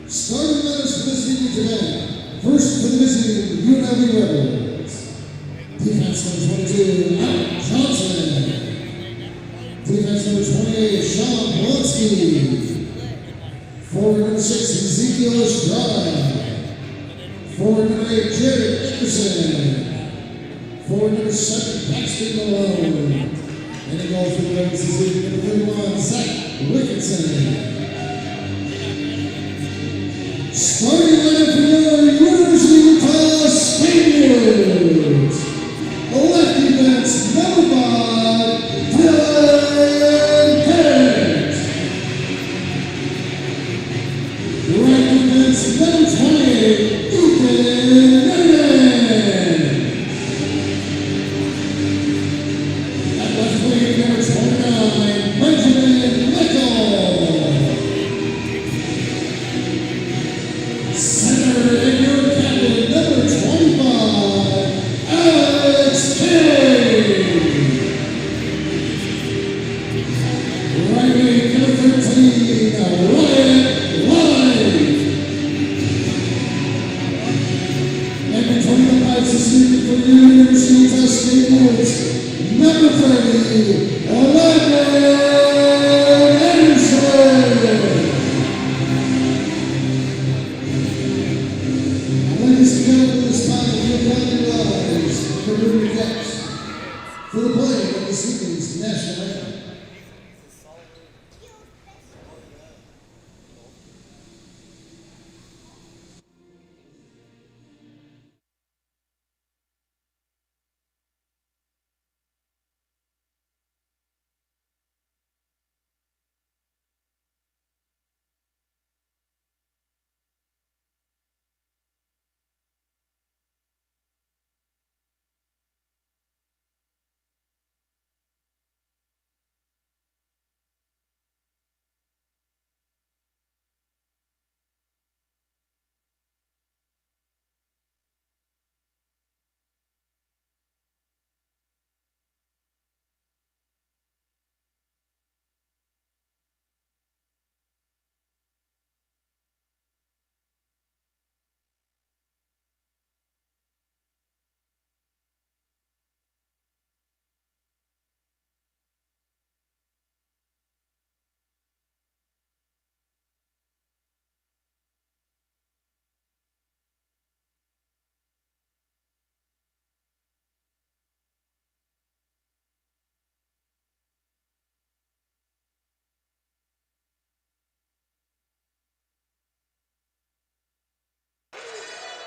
Starting letters for this evening today. First for the visiting UNLV Rebels. Defense number 22, Alec Johnson. Defense number 28, Sean Blonsky. Forward number 6, Ezekiel Estrada. Forward number 8, Jared Anderson. Forward number 7, Paxton Malone. And the goal for the Rebels this evening, number 31, Zach Ricketson. Starting lineup for your University of Utah Spaniards. Left defense, number 5, Dylan Parent. Right defense, number 20, Ethan Newman. At left wing, number 29, Benjamin Michael. Center and your captain, number 25, Alex King. Right wing, number 13, Ryan White. And between the pipes this evening for your University of Utah Spaniards, number 30, Landon Anderson. Ladies and gentlemen, this time we have rise for the decks for the playing of this evening's national anthem.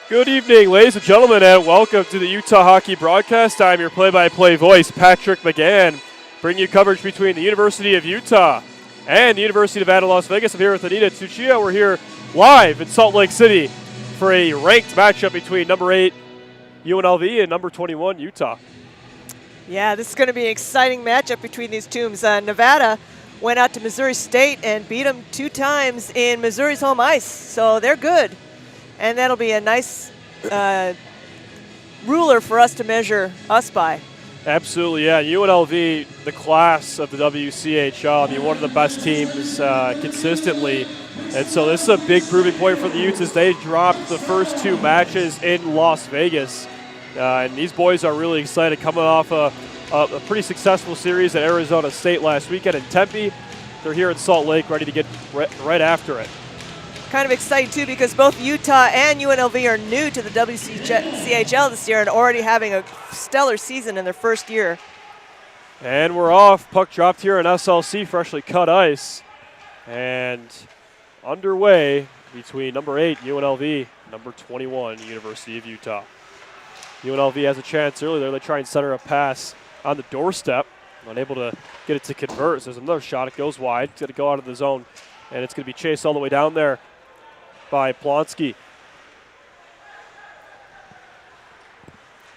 Good evening, ladies and gentlemen, and welcome to the Utah Hockey Broadcast. I'm your play-by-play voice, Patrick McGann, bringing you coverage between the University of Utah and the University of Nevada, Las Vegas. I'm here with Anita Tuccia. We're here live in Salt Lake City for a ranked matchup between number 8 UNLV and number 21 Utah. Yeah, this is going to be an exciting matchup between these teams. Nevada went out to Missouri State and beat them 2 times in Missouri's home ice, so they're good. And that'll be a nice ruler for us to measure us by. Absolutely, yeah. UNLV, the class of the WCHL, I mean, one of the best teams consistently. And so this is a big proving point for the Utes as they dropped the first 2 matches in Las Vegas. And these boys are really excited coming off a pretty successful series at Arizona State last weekend in Tempe. They're here in Salt Lake ready to get right after it. Kind of exciting, too, because both Utah and UNLV are new to the WCHL this year and already having a stellar season in their first year. And we're off. Puck dropped here on SLC, freshly cut ice. And underway between number 8, UNLV, number 21, University of Utah. UNLV has a chance early there. They try and center a pass on the doorstep. Unable to get it to convert. So there's another shot. It goes wide. It's going to go out of the zone. And it's going to be chased all the way down there by Plonsky.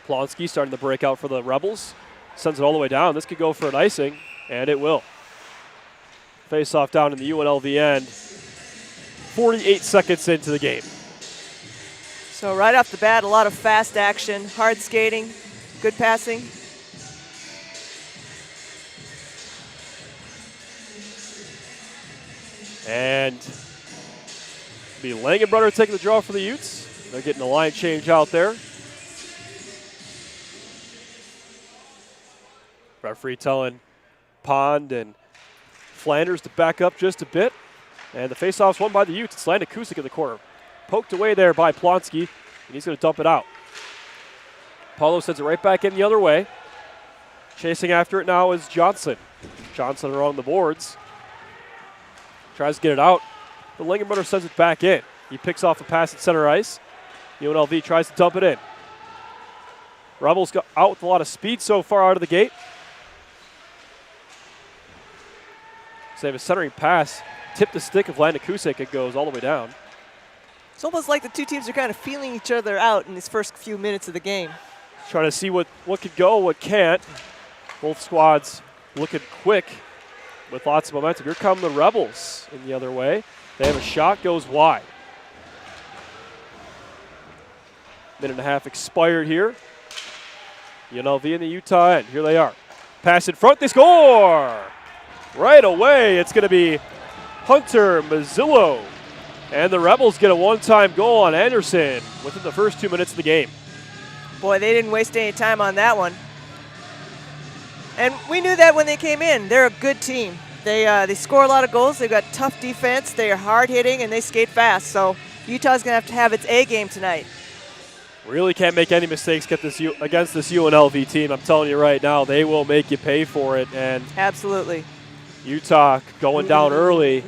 Plonsky starting to break out for the Rebels. Sends it all the way down. This could go for an icing, and it will. Face-off down in the UNLV end. 48 seconds into the game. So right off the bat, a lot of fast action, hard skating, good passing. And be Langenbrunner taking the draw for the Utes. They're getting a line change out there. Referee telling Pond and Flanders to back up just a bit. And the faceoff's won by the Utes. It's Landon Kusick in the corner. Poked away there by Plonsky, and he's going to dump it out. Paulo sends it right back in the other way. Chasing after it now is Johnson. Johnson around the boards. Tries to get it out. The Langenbrunner sends it back in. He picks off a pass at center ice. UNLV tries to dump it in. Rebels got out with a lot of speed so far out of the gate. So they have a centering pass. Tip the stick of Landon Kusick. It goes all the way down. It's almost like the two teams are kind of feeling each other out in these first few minutes of the game. Trying to see what could go, what can't. Both squads looking quick with lots of momentum. Here come the Rebels in the other way. They have a shot, goes wide. Minute and a half expired here. UNLV and the Utah end. Here they are. Pass in front, they score! Right away, it's going to be Hunter Mazzillo. And the Rebels get a one-time goal on Anderson within the first 2 minutes of the game. Boy, they didn't waste any time on that one. And we knew that when they came in. They're a good team. They score a lot of goals. They've got tough defense. They are hard-hitting, and they skate fast. So Utah's going to have its A game tonight. Really can't make any mistakes against this UNLV team. I'm telling you right now, they will make you pay for it. And absolutely. Utah going down early.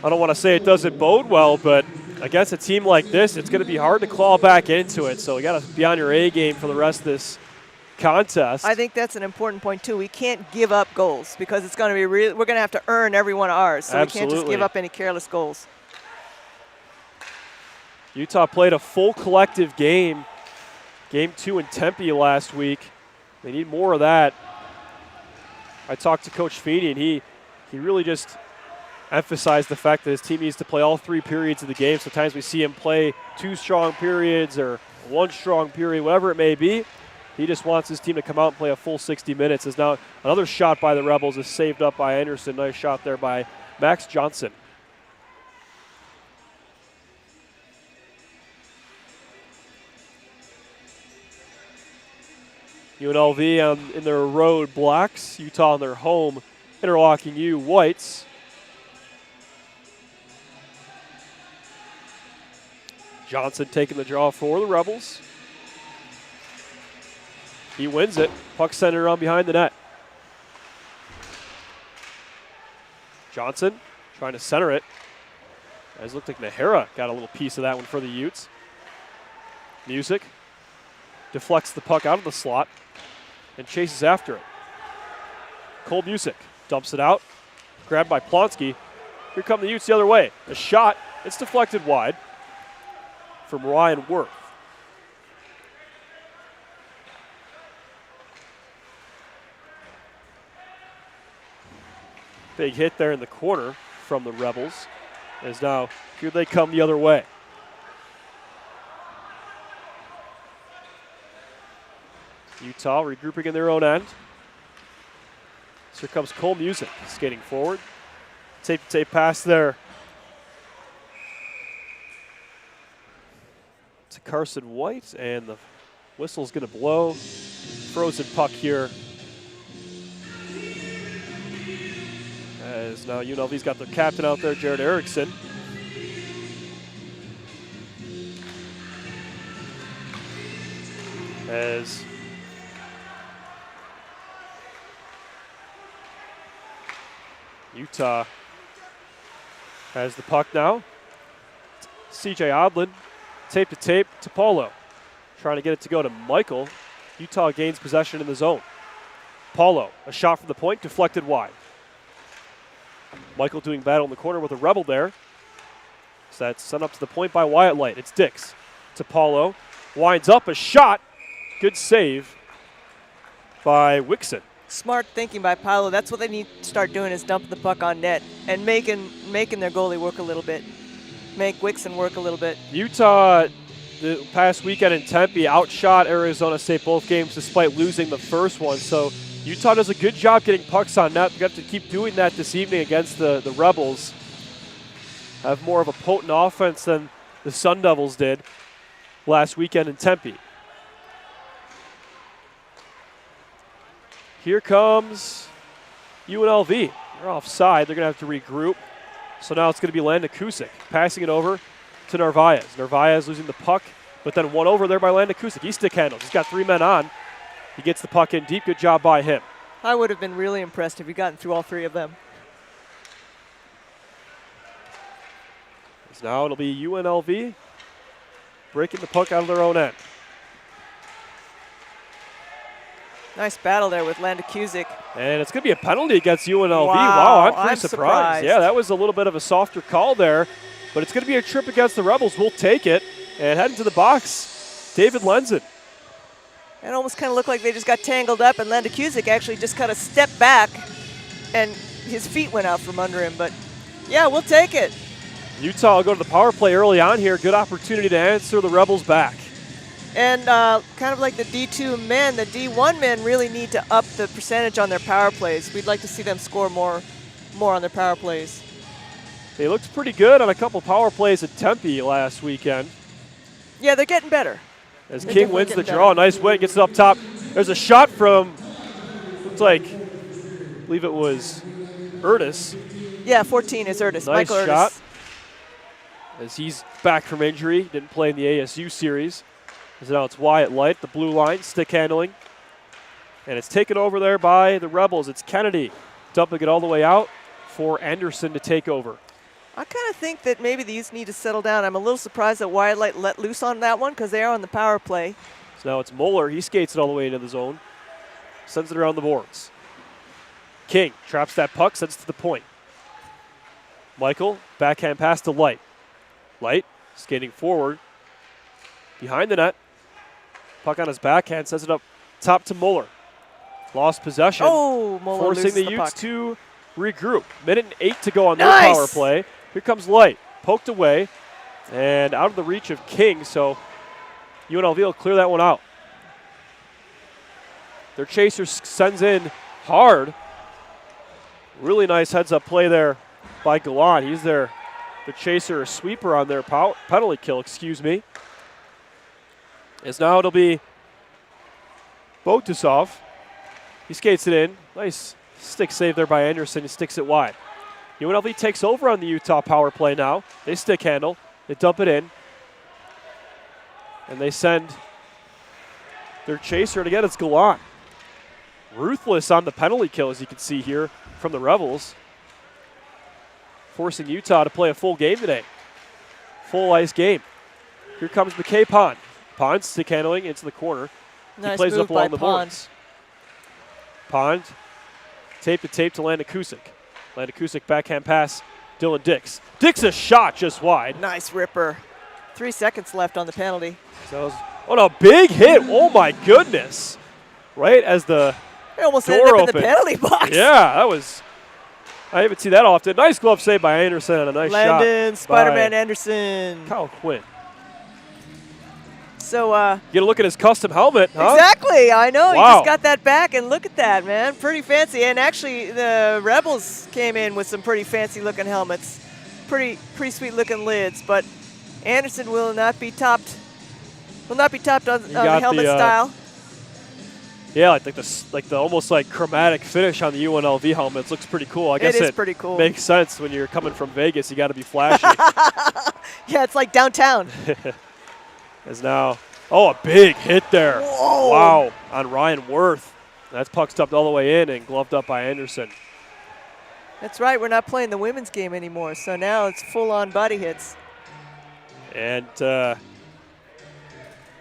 I don't want to say it doesn't bode well, but against a team like this, it's going to be hard to claw back into it. So you got to be on your A game for the rest of this contest. I think that's an important point too. We can't give up goals because it's going to be we're going to have to earn every one of ours. So Absolutely. We can't just give up any careless goals. Utah played a full collective game 2 in Tempe last week. They need more of that. I talked to Coach Feeney, and he really just emphasized the fact that his team needs to play all 3 periods of the game. Sometimes we see him play 2 strong periods or 1 strong period, whatever it may be. He just wants his team to come out and play a full 60 minutes. As now another shot by the Rebels is saved up by Anderson. Nice shot there by Max Johnson. UNLV in their road blocks. Utah on their home interlocking U Whites. Johnson taking the draw for the Rebels. He wins it. Puck centered around behind the net. Johnson trying to center it. As it looked like Nahara got a little piece of that one for the Utes. Music deflects the puck out of the slot and chases after it. Cole Music dumps it out. Grabbed by Plonsky. Here come the Utes the other way. A shot. It's deflected wide from Ryan Worth. Big hit there in the corner from the Rebels. As now, here they come the other way. Utah regrouping in their own end. So here comes Cole Music skating forward. Tape pass there to Carson White, and the whistle's going to blow. Frozen puck here. As now UNLV's got their captain out there, Jared Erickson. As Utah has the puck now. CJ Odlin, tape to Paulo. Trying to get it to go to Michael. Utah gains possession in the zone. Paulo, a shot from the point, deflected wide. Michael doing battle in the corner with a Rebel there. So that's sent up to the point by Wyatt Light. It's Dix to Paulo. Winds up, a shot. Good save by Wixon. Smart thinking by Paulo. That's what they need to start doing, is dumping the puck on net and making their goalie work a little bit. Make Wixon work a little bit. Utah, the past weekend in Tempe, outshot Arizona State both games despite losing the first one. So Utah does a good job getting pucks on net. We have to keep doing that this evening against the Rebels. have more of a potent offense than the Sun Devils did last weekend in Tempe. Here comes UNLV. They're offside. They're going to have to regroup. So now it's going to be Landa Kusick passing it over to Narvaez. Narvaez losing the puck, but then one over there by Landa Kusick. He stick handles. He's got 3 men on. He gets the puck in deep. Good job by him. I would have been really impressed if he'd gotten through all 3 of them. So now it'll be UNLV breaking the puck out of their own end. Nice battle there with Landa Kusick. And it's going to be a penalty against UNLV. Wow, I'm pretty surprised. Yeah, that was a little bit of a softer call there. But it's going to be a trip against the Rebels. We'll take it. And heading to the box, David Lenzen. It almost kind of looked like they just got tangled up, and Landa Kusick actually just kind of stepped back, and his feet went out from under him. But, yeah, we'll take it. Utah will go to the power play early on here. Good opportunity to answer the Rebels back. And kind of like the D2 men, the D1 men really need to up the percentage on their power plays. We'd like to see them score more on their power plays. They looked pretty good on a couple power plays at Tempe last weekend. Yeah, they're getting better. As King wins the draw, nice win, gets it up top. There's a shot from, looks like, I believe it was Erdis. Yeah, 14 is Erdis. Nice Michael shot. Erdis. As he's back from injury, didn't play in the ASU series. So now it's Wyatt Light, the blue line, stick handling. And it's taken over there by the Rebels. It's Kennedy dumping it all the way out for Anderson to take over. I kind of think that maybe these need to settle down. I'm a little surprised that Wyatt Light let loose on that one because they are on the power play. So now it's Moeller. He skates it all the way into the zone. Sends it around the boards. King traps that puck, sends it to the point. Michael, backhand pass to Light. Light skating forward. Behind the net. Puck on his backhand, sends it up top to Moeller. Lost possession. Oh, Moeller forcing loses the the Utes puck. to regroup. 1:08 to go on their Nice! power play. Here comes Light. Poked away and out of the reach of King, so UNLV will clear that one out. Their chaser sends in hard. Really nice heads-up play there by Gallant. He's the chaser or sweeper on their penalty kill, excuse me. As now it'll be Botusov. He skates it in. Nice stick save there by Anderson. He sticks it wide. UNLV takes over on the Utah power play now. They stick handle. They dump it in. And they send their chaser. And again, it's Gallant. Ruthless on the penalty kill, as you can see here from the Rebels. Forcing Utah to play a full game today. Full ice game. Here comes McKay Pond. Pond stick handling into the corner. Nice he plays move up along by the Pond. boards. Pond, tape to tape to Landa Kusick. Landa Kusick backhand pass, Dylan Dix. Dix a shot just wide. Nice ripper. 3 seconds left on the penalty. So, what a big hit. Oh my goodness. Right as the They almost door ended up opened. in the penalty box. Yeah, that was, I haven't seen that often. Nice glove save by Anderson and a nice Landon, shot Spider-Man by Anderson. Kyle Quinn. So, Get a look at his custom helmet, huh? exactly, I know. He Wow. just got that back, and look at that, man. Pretty fancy. And actually, the Rebels came in with some pretty fancy-looking helmets. Pretty sweet-looking lids. But Anderson will not be topped. Will not be topped on the got helmet the, style. Yeah, like the almost like chromatic finish on the UNLV helmets looks pretty cool. I guess It is pretty cool. Makes sense when you're coming from Vegas. You got to be flashy. Yeah, it's like downtown. As now, a big hit there. Whoa. Wow, on Ryan Worth. That's puck stuffed all the way in and gloved up by Anderson. That's right. We're not playing the women's game anymore, so now it's full-on body hits. And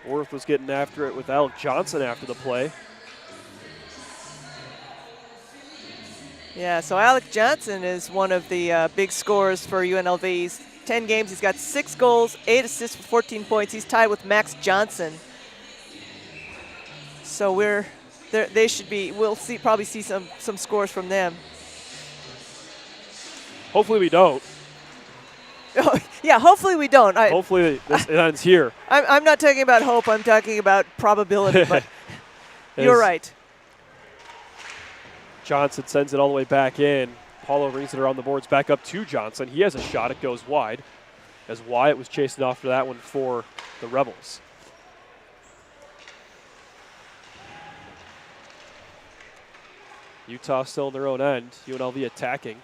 Worth was getting after it with Alec Johnson after the play. Yeah, so Alec Johnson is one of the big scorers for UNLV. He's 10 games. He's got 6 goals, 8 assists for 14 points. He's tied with Max Johnson. So they should be. We'll probably see some scores from them. Hopefully we don't. Yeah, hopefully we don't. Hopefully it ends here. I'm not talking about hope. I'm talking about probability. But you're right. Johnson sends it all the way back in. Paulo rings it around the boards back up to Johnson. He has a shot. It goes wide as Wyatt was chasing after that one for the Rebels. Utah still in their own end. UNLV attacking.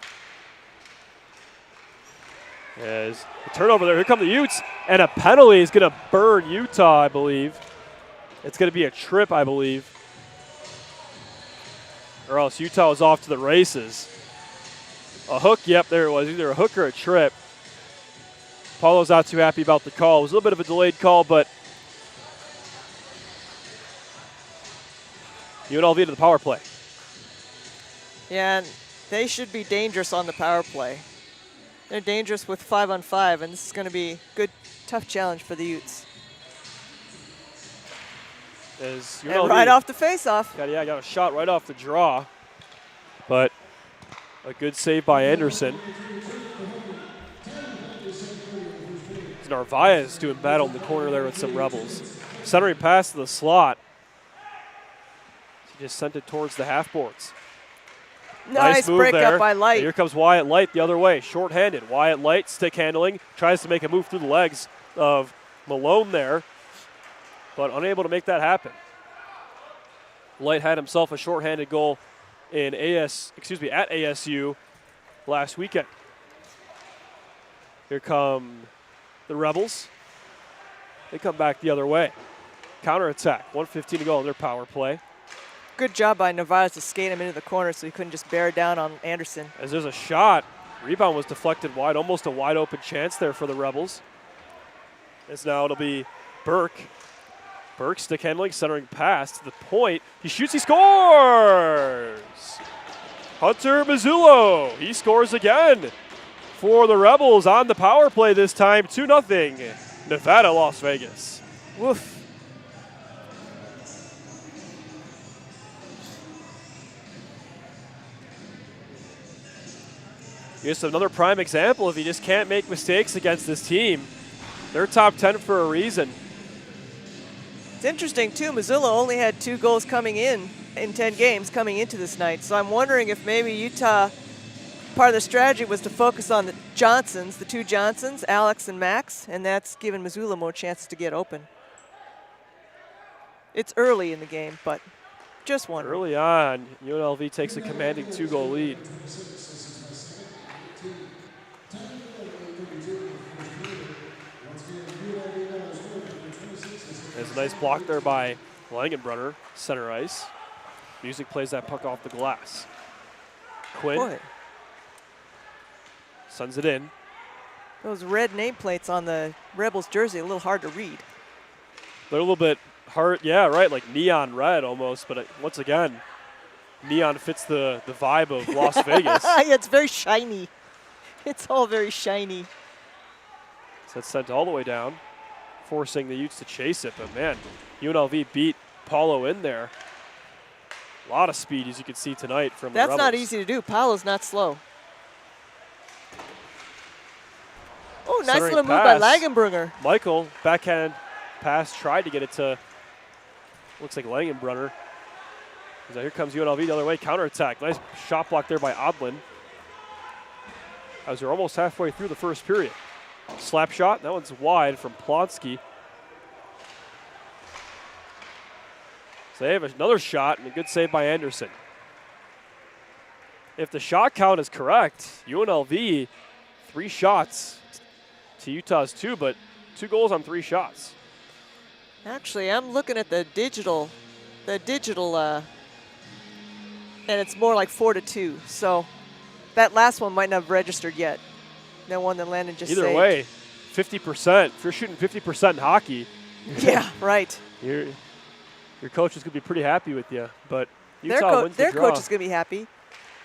As a turnover there. Here come the Utes. And a penalty is going to burn Utah, I believe. It's going to be a trip, I believe. Or else Utah was off to the races. A hook, yep, there it was. Either a hook or a trip. Paulo's not too happy about the call. It was a little bit of a delayed call, but UNLV to the power play. Yeah, and they should be dangerous on the power play. They're dangerous with 5-on-5, and this is going to be a good, tough challenge for the Utes. As and right off the face-off. Got a shot right off the draw, but a good save by Anderson. Narvaez doing battle in the corner there with some Rebels. Centering pass to the slot. He just sent it towards the half boards. Nice move break there. up by Light. And here comes Wyatt Light the other way, short-handed. Wyatt Light, stick handling, tries to make a move through the legs of Malone there, but unable to make that happen. Light had himself a short-handed goal at ASU last weekend. Here come the Rebels. They come back the other way. Counterattack, 1:15 to go on their power play. Good job by Narvaez to skate him into the corner so he couldn't just bear down on Anderson. As there's a shot, rebound was deflected wide, almost a wide open chance there for the Rebels. As now it'll be Burke. Burke stick handling, centering pass to the point. He shoots, he scores! Hunter Mazzullo, he scores again for the Rebels on the power play this time, 2-0, Nevada, Las Vegas. Woof. Just another prime example if you just can't make mistakes against this team. They're top 10 for a reason. It's interesting, too. Mazzullo only had 2 goals coming in 10 games coming into this night. So I'm wondering if maybe Utah, part of the strategy was to focus on the Johnsons, the 2 Johnsons, Alex and Max, and that's given Mazzullo more chances to get open. It's early in the game, but just wondering. Early on, UNLV takes a commanding 2-goal lead. There's a nice block there by Langenbrunner, center ice. Music plays that puck off the glass. Quinn Boy, sends it in. those red nameplates on the Rebels jersey, a little hard to read. They're a little bit hard, yeah, right, like neon red almost, but once again, neon fits the vibe of Las Vegas. Yeah, it's very shiny. It's all very shiny. So it's sent all the way down, forcing the Utes to chase it. But man, UNLV beat Paulo in there. A lot of speed, as you can see tonight from the Rebels. That's not easy to do. Paulo's not slow. Oh, nice Centering little move by pass. Langenbrunner. Michael, backhand pass, tried to get it to, looks like Langenbrunner. So here comes UNLV the other way, counterattack. Nice shot block there by Odlin. As we're almost halfway through the first period. Slap shot, that one's wide from Plonsky. So they have another shot and a good save by Anderson. If the shot count is correct, UNLV 3 shots to Utah's 2, but 2 goals on 3 shots. Actually, I'm looking at the digital, and it's more like 4-2. So that last one might not have registered yet. That one that Landon just Either saved. way, 50%. If you're shooting 50% in hockey, Yeah, right. your coach is going to be pretty happy with you. But Utah wins the Their draw. coach is going to be happy.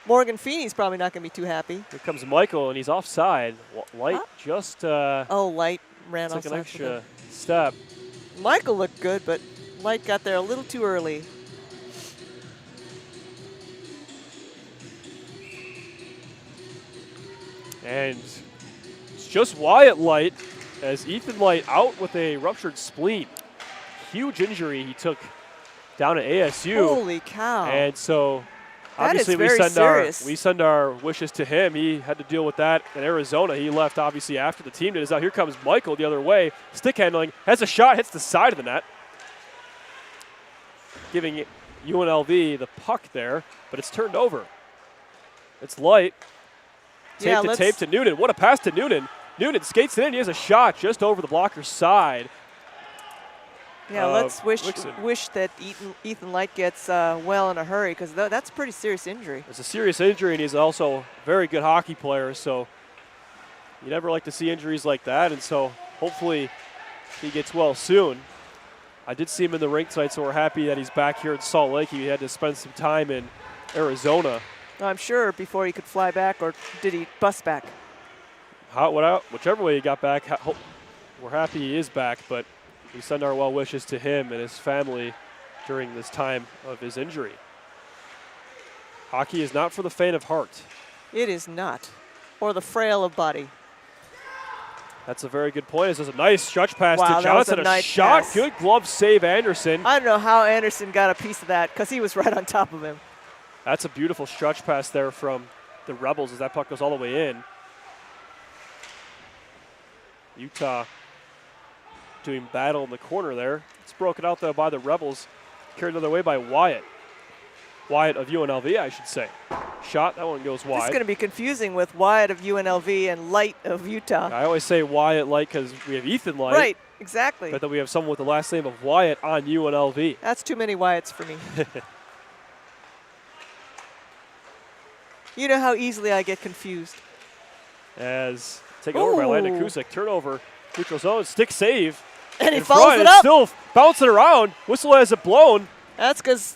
Morgan Feeney's probably not going to be too happy. Here comes Michael, and he's offside. Light just Light ran took offside. an extra step. Michael looked good, but Light got there a little too early. And it's just Wyatt Light as Ethan Light out with a ruptured spleen. Huge injury he took down at ASU. Holy cow. And so Obviously, very serious. we send our wishes to him. He had to deal with that in Arizona. He left obviously after the team did. Is out. Here comes Michael the other way. Stick handling, has a shot, hits the side of the net, giving UNLV the puck there, but it's turned over. It's light. Tape to Noonan. What a pass to Noonan. Noonan skates it in. He has a shot just over the blocker's side. Yeah, let's wish Wixon. that Ethan Light gets well in a hurry, because that's a pretty serious injury. It's a serious injury, and he's also a very good hockey player, so you never like to see injuries like that, and so hopefully he gets well soon. I did see him in the rink tonight, so we're happy that he's back here in Salt Lake. He had to spend some time in Arizona. I'm sure before he could fly back, or did he bus back? Whichever way he got back, we're happy he is back, but we send our well wishes to him and his family during this time of his injury. Hockey is not for the faint of heart. It is not, or the frail of body. That's a very good point. This is a nice stretch pass to That Johnson. was a nice shot. pass. Good glove save, Anderson. I don't know how Anderson got a piece of that, because he was right on top of him. That's a beautiful stretch pass there from the Rebels as that puck goes all the way in. Utah doing battle in the corner there. It's broken out though by the Rebels. Carried another way by Wyatt. Wyatt of UNLV, I should say. Shot, that one goes wide. This is going to be confusing with Wyatt of UNLV and Light of Utah. I always say Wyatt Light because we have Ethan Light. Right, exactly. But then we have someone with the last name of Wyatt on UNLV. That's too many Wyatts for me. You know how easily I get confused. As taken over by Landon Kusick. Turnover, neutral zone, stick save. And he in follows front, it up. Still bouncing around. Whistle has it blown. That's because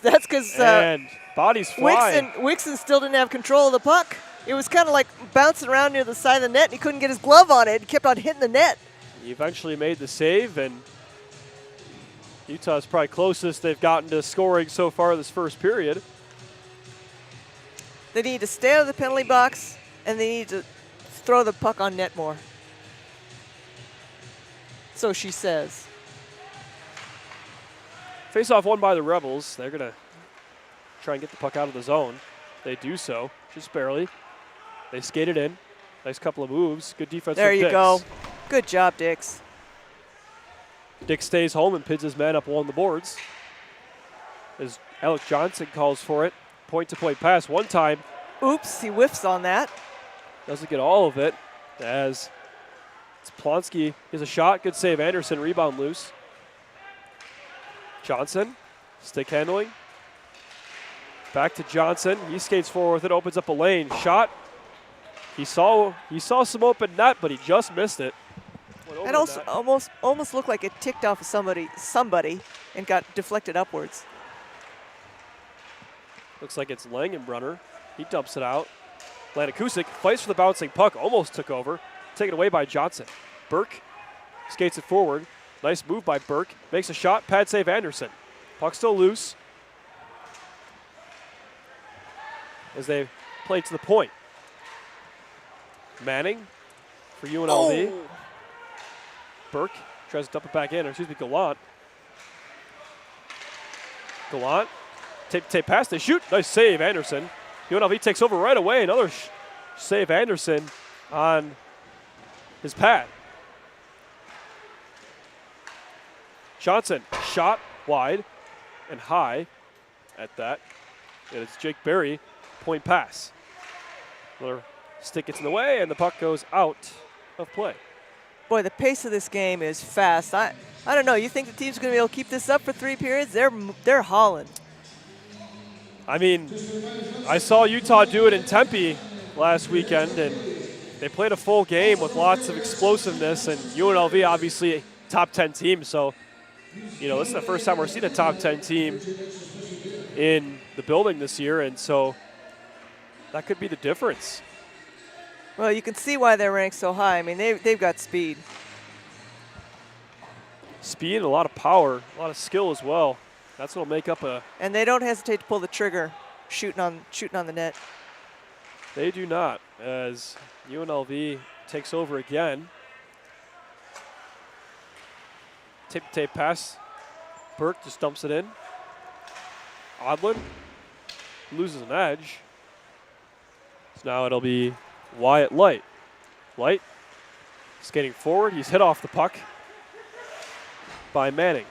and bodies fly. Wixon still didn't have control of the puck. It was kind of like bouncing around near the side of the net, and he couldn't get his glove on it. He kept on hitting the net. He eventually made the save, and Utah's probably closest they've gotten to scoring so far this first period. They need to stay out of the penalty box, and they need to throw the puck on net more. So she says. Face-off won by the Rebels. They're going to try and get the puck out of the zone. They do so, just barely. They skated in. Nice couple of moves. Good defense from Dix. There you go. Good job, Dix. Dix stays home and pins his man up along the boards. As Alex Johnson calls for it. Point-to-point pass one time. Oops, he whiffs on that. Doesn't get all of it as it's Plonsky. Here's a shot. Good save. Anderson. Rebound loose. Johnson. Stick handling. Back to Johnson. He skates forward with it. Opens up a lane. Shot. He saw some open net, but he just missed it. It also almost looked like it ticked off of somebody and got deflected upwards. Looks like it's Langenbrunner. He dumps it out. Landon Kusick fights for the bouncing puck. Almost took over. Taken away by Johnson. Burke skates it forward. Nice move by Burke. Makes a shot. Pad save Anderson. Puck still loose. As they play to the point. Manning for UNLV. Oh. Burke tries to dump it back in. Or excuse me, Gallant. Gallant. Tape pass. They shoot. Nice save, Anderson. UNLV takes over right away. Another save, Anderson, on his pad. Johnson, shot wide and high at that. And it's Jake Berry, point pass. Another stick gets in the way, and the puck goes out of play. Boy, the pace of this game is fast. I don't know. You think the team's going to be able to keep this up for 3 periods? They're hauling. I mean, I saw Utah do it in Tempe last weekend, and they played a full game with lots of explosiveness, and UNLV obviously a top 10 team, so this is the first time we're seeing a top 10 team in the building this year, and so that could be the difference. Well, you can see why they're ranked so high. I mean, they've got speed. Speed and a lot of power, a lot of skill as well. That's what'll make up a. And they don't hesitate to pull the trigger, shooting on the net. They do not, as UNLV takes over again. Tape pass. Burke just dumps it in. Odlin loses an edge. So now it'll be Wyatt Light. Light skating forward. He's hit off the puck by Manning.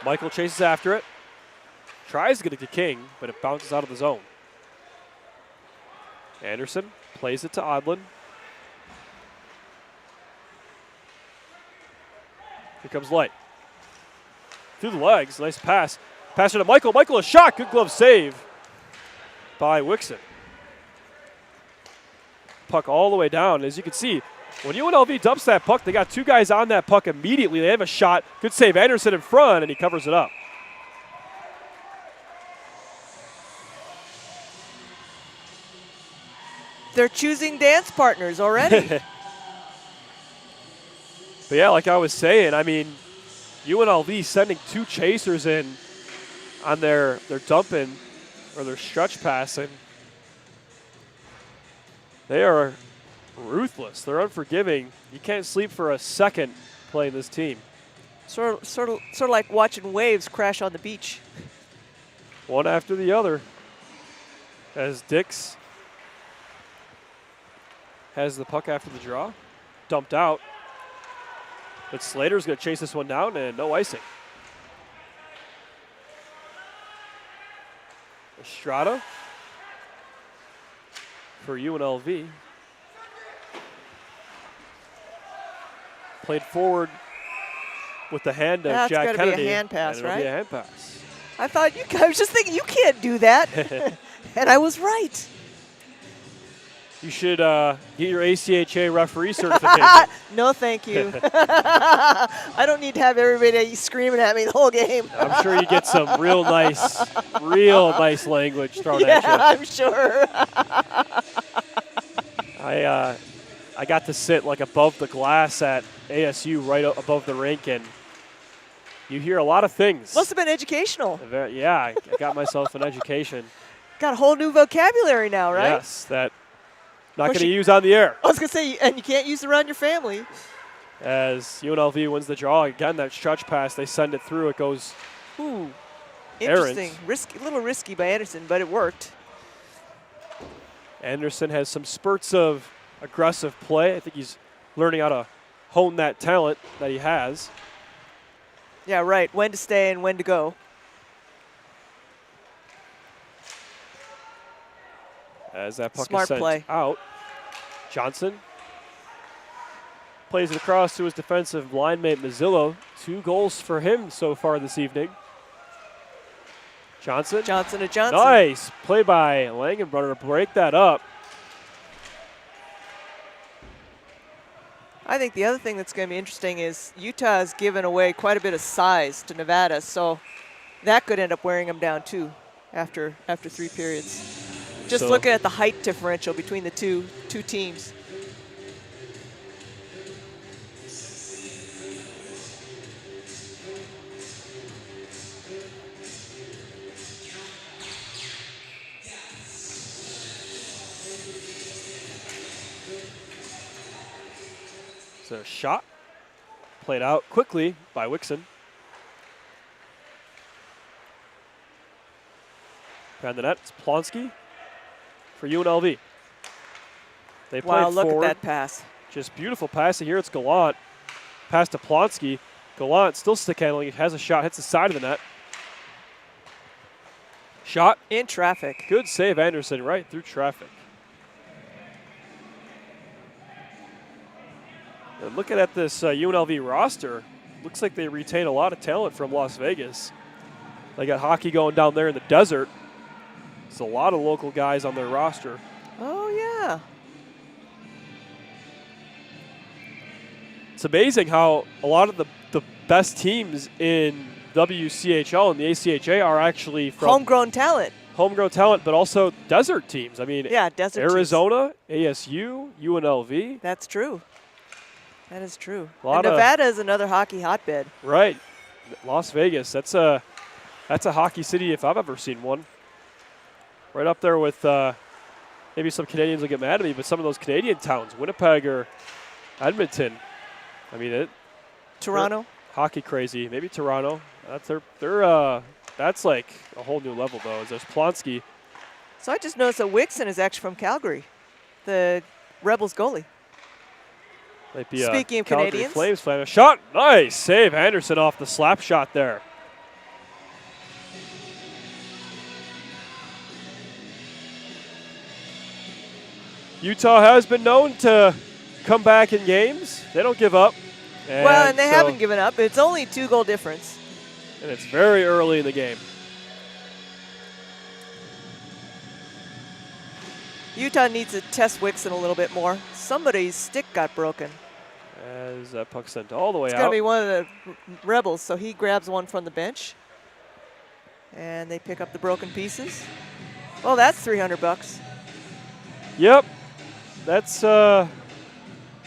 Michael chases after it. Tries to get it to King, but it bounces out of the zone. Anderson plays it to Odlin. Here comes Light. Through the legs, nice pass. Pass it to Michael. Michael, a shot. Good glove save by Wixon. Puck all the way down. As you can see, when UNLV dumps that puck, they got two guys on that puck immediately. They have a shot. Good save. Anderson in front, and he covers it up. They're choosing dance partners already. But yeah, like I was saying, I mean, UNLV sending two chasers in on their dumping or their stretch passing. They are ruthless. They're unforgiving. You can't sleep for a second playing this team. Sort of like watching waves crash on the beach. One after the other. As Dix has the puck after the draw. Dumped out. But Slater's going to chase this one down, and no icing. Estrada for UNLV. Played forward with the hand of That's Jack gotta Kennedy. be a hand pass, and it'll be right? a hand pass. I thought I was just thinking you can't do that, and I was right. You should get your ACHA referee certification. No, thank you. I don't need to have everybody screaming at me the whole game. I'm sure you get some real nice language thrown at you. Yeah, I'm sure. I got to sit like above the glass at ASU, right above the rink, and you hear a lot of things. Must have been educational. Yeah, I got myself an education. Got a whole new vocabulary now, right? Yes, that not going to use on the air. I was going to say, and you can't use it around your family. As UNLV wins the draw, again, that stretch pass, they send it through. It goes, Ooh, interesting. Errant. A little risky by Anderson, but it worked. Anderson has some spurts of aggressive play. I think he's learning how to hone that talent that he has. Yeah, right. When to stay and when to go. As that puck Smart is sent play. out, Johnson plays it across to his defensive line mate Mazzillo. 2 goals for him so far this evening. Johnson. Johnson to Johnson. Nice play by Langenbrunner to break that up. I think the other thing that's going to be interesting is Utah has given away quite a bit of size to Nevada, so that could end up wearing them down too after 3 periods. Just looking at the height differential between the two teams. So a shot played out quickly by Wixon. Behind the net, it's Plonsky for UNLV. They play Wow, look forward. at that pass. Just beautiful passing here. It's Gallant. Pass to Plonsky. Gallant still stick handling. It has a shot. Hits the side of the net. Shot. In traffic. Good save, Anderson, right through traffic. And looking at this UNLV roster, looks like they retain a lot of talent from Las Vegas. They got hockey going down there in the desert. It's a lot of local guys on their roster. Oh, yeah. It's amazing how a lot of the best teams in WCHL and the ACHA are actually from homegrown talent. Homegrown talent, but also desert teams. I mean, yeah, desert Arizona, teams. ASU, UNLV. That's true. That is true. And Nevada is another hockey hotbed. Right. Las Vegas, that's a hockey city if I've ever seen one. Right up there with maybe some Canadians will get mad at me, but some of those Canadian towns, Winnipeg or Edmonton. I mean, Toronto. Hockey crazy. Maybe Toronto. They're That's like a whole new level, though. There's Plonsky. So I just noticed that Wixon is actually from Calgary, the Rebels goalie. Might be Speaking of Calgary Canadians. Flames fan. A shot. Nice save. Anderson off the slap shot there. Utah has been known to come back in games. They don't give up. And they haven't given up. It's only a 2-goal difference. And it's very early in the game. Utah needs to test Wixon a little bit more. Somebody's stick got broken. As that puck sent all the way It's out. going to be one of the Rebels, so he grabs one from the bench. And they pick up the broken pieces. Well, that's $300. Yep. That's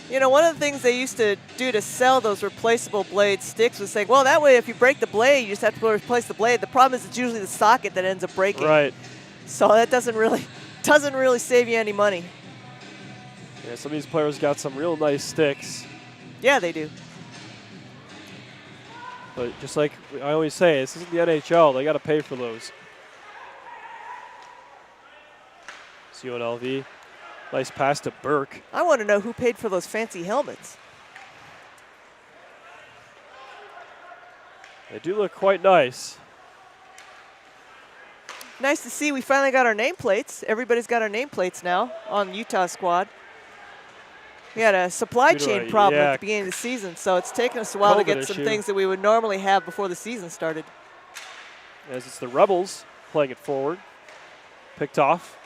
You know, one of the things they used to do to sell those replaceable blade sticks was saying, well, that way if you break the blade, you just have to replace the blade. The problem is it's usually the socket that ends up breaking. right. So that doesn't really save you any money. Yeah, some of these players got some real nice sticks. Yeah, they do. But just like I always say, this isn't the NHL. They got to pay for those. It's UNLV. Nice pass to Burke. I want to know who paid for those fancy helmets. They do look quite nice. Nice to see we finally got our nameplates. Everybody's got our nameplates now on Utah squad. We had a supply chain problem at the beginning of the season, so it's taken us a while to get some things that we would normally have before the season started. As it's the Rebels playing it forward. Picked off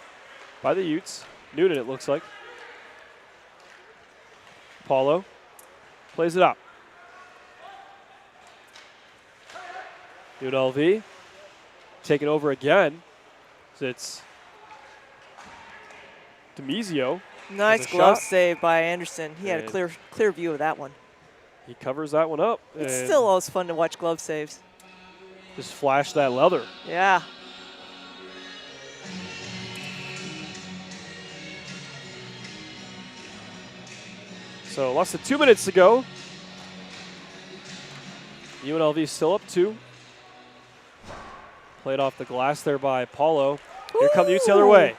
by the Utes. Noonan, it looks like. Paulo plays it up. UNLV taking over again. It's Demizio. Nice glove save by Anderson. He had a clear view of that one. He covers that one up. It's still always fun to watch glove saves. Just flash that leather. Yeah. So less than 2 minutes to go. UNLV still up 2. Played off the glass there by Paulo. Here come the Utes the other way.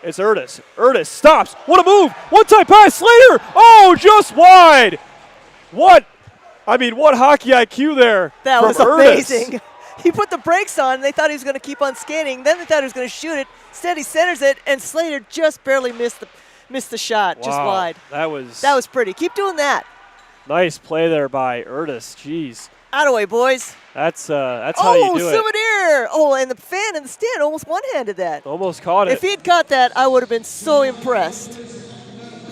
It's Erdis. Erdis stops. What a move. One-time pass. Slater. Oh, just wide. What? I mean, what hockey IQ there. That from was Erdis. amazing. He put the brakes on, and they thought he was going to keep on skating. Then they thought he was going to shoot it. Instead, he centers it, and Slater just barely missed the shot, just wide. That was pretty. Keep doing that. Nice play there by Erdis. Jeez. Outaway, boys. That's how you do it. Souvenir. Oh, and the fan in the stand almost one-handed that. Almost caught it. If he'd caught that, I would have been so impressed.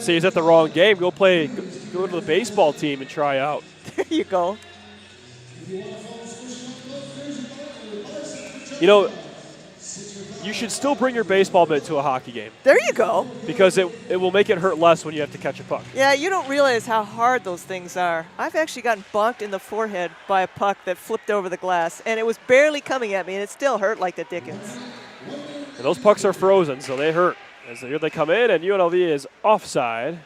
See, he's at the wrong game. Go to the baseball team and try out. There you go. You know, you should still bring your baseball mitt to a hockey game. There you go. Because it will make it hurt less when you have to catch a puck. Yeah, you don't realize how hard those things are. I've actually gotten bonked in the forehead by a puck that flipped over the glass, and it was barely coming at me, and it still hurt like the dickens. And those pucks are frozen, so they hurt. As here they come in, and UNLV is offside.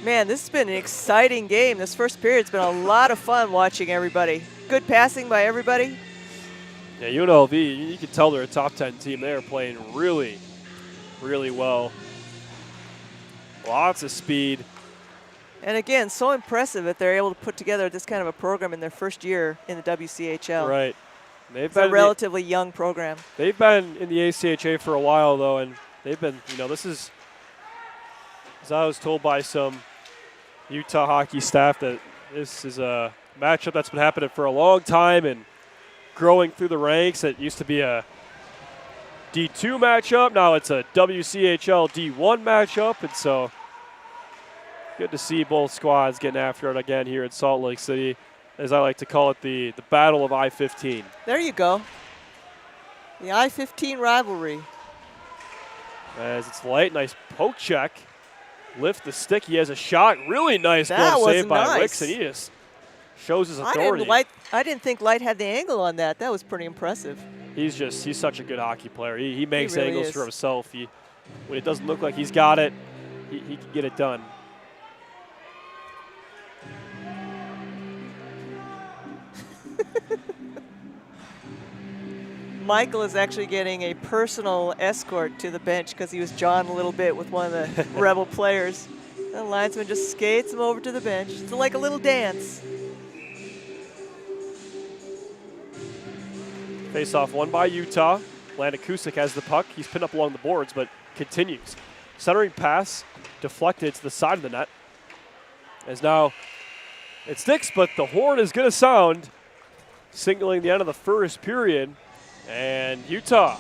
Man, this has been an exciting game. This first period's been a lot of fun watching everybody. Good passing by everybody. Yeah, UNLV, you can tell they're a top 10 team. They are playing really, really well. Lots of speed. And again, so impressive that they're able to put together this kind of a program in their first year in the WCHL. Right. It's a relatively young program. They've been in the ACHA for a while, though, and they've been, this is, as I was told by some Utah hockey staff, that this is a matchup that's been happening for a long time and growing through the ranks. It used to be a D2 matchup. Now it's a WCHL D1 matchup, and so good to see both squads getting after it again here in Salt Lake City, as I like to call it, the Battle of I-15. There you go. The I-15 rivalry. As it's light, nice poke check. Lift the stick. He has a shot. Really nice glove save by Wicks, and he just shows his authority. I didn't think Light had the angle on that. That was pretty impressive. He's such a good hockey player. He makes really angles is. for himself. when it doesn't look like he's got it, he can get it done. Michael is actually getting a personal escort to the bench because he was jawing a little bit with one of the Rebel players. The linesman just skates him over to the bench. It's like a little dance. Face-off won by Utah. Landon Kusick has the puck. He's pinned up along the boards, but continues. Centering pass deflected to the side of the net. As now it sticks, but the horn is going to sound, signaling the end of the first period. And Utah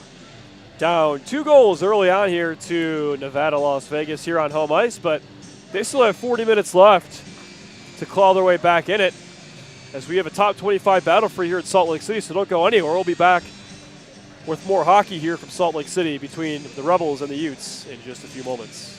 down 2 goals early on here to Nevada, Las Vegas here on home ice, but they still have 40 minutes left to claw their way back in it, as we have a top 25 battle for you here at Salt Lake City, so don't go anywhere. We'll be back with more hockey here from Salt Lake City between the Rebels and the Utes in just a few moments.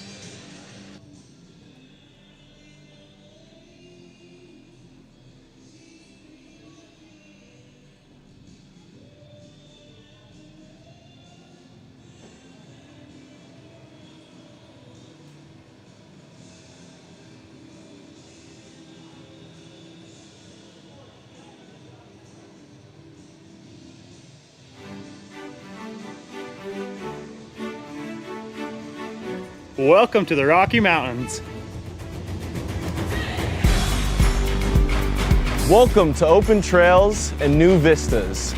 Welcome to the Rocky Mountains. Welcome to open trails and new vistas.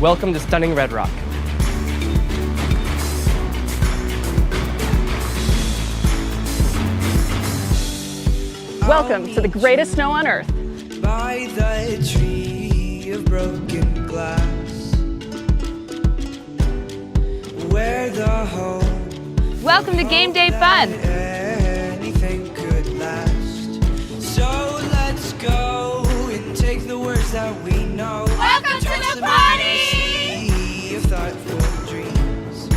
Welcome to stunning Red Rock. Welcome to the greatest snow on earth. By the tree of broken glass, where the home Welcome to Game Day Fun. anything could last. So let's go and take the words that we know. Welcome to Toss the them in the sea of thoughtful dreams.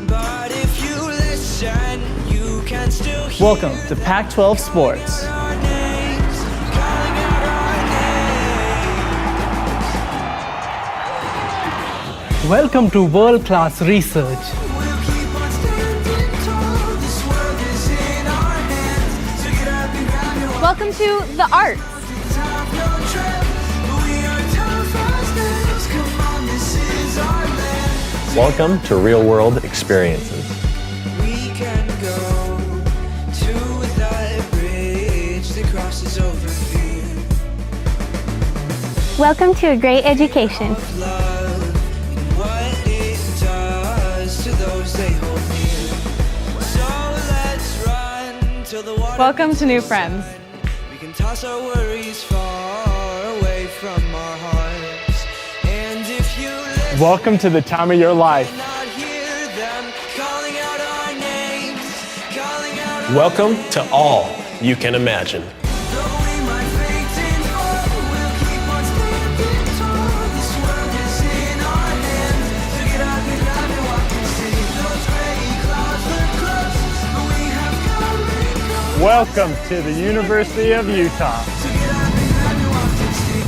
But if you listen, you can still hear Welcome to Pac-12 Sports. our names, calling out our names. Welcome to world-class research. We'll keep on standing tall. This world is in our hands. So get up and grab your weapons. Welcome to the arts. Have no trip. We are tough as nails. Come on, this is our land. Welcome to real world experiences. We can go to the bridge that crosses over fear. Welcome to a great education. Love and what it does to those they hold near. So let's run till the water. Welcome to new meets the friends. sun. We can toss our worries far away from our hearts. And if you listen, Welcome to the time of your life. not hear them calling out our names, calling out our Welcome to all you can imagine. Though we might fade and fall, we'll keep on standing tall. This world is in our hands. So get up and grab and walk and see. Those gray clouds look close, but we have come and gone. Welcome to the University of Utah. So get up and grab and walk and see.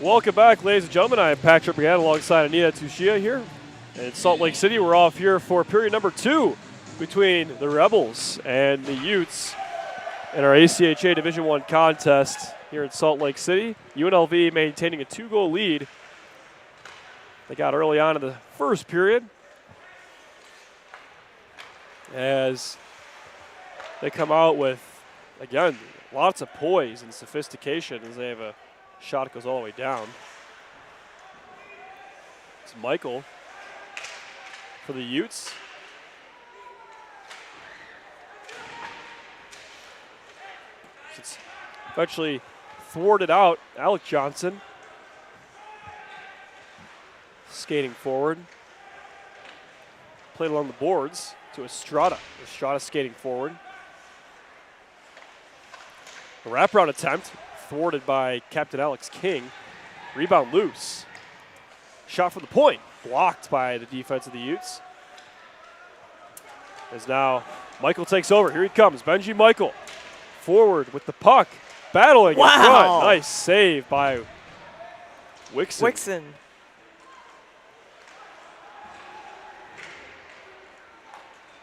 Welcome back, ladies and gentlemen. I am Patrick McGann alongside Anita Tushia here. In Salt Lake City, we're off here for period number 2 between the Rebels and the Utes in our ACHA Division I contest here in Salt Lake City. UNLV maintaining a 2-goal lead. They got early on in the first period as they come out with, again, lots of poise and sophistication as they have a shot that goes all the way down. It's Michael for the Utes. It's eventually thwarted out. Alec Johnson skating forward. Played along the boards to Estrada. Estrada skating forward. A wraparound attempt thwarted by Captain Alex King. Rebound loose. Shot from the point. Blocked by the defense of the Utes. As now Michael takes over. Here he comes. Benji Michael forward with the puck. Battling in front. Nice save by Wixon.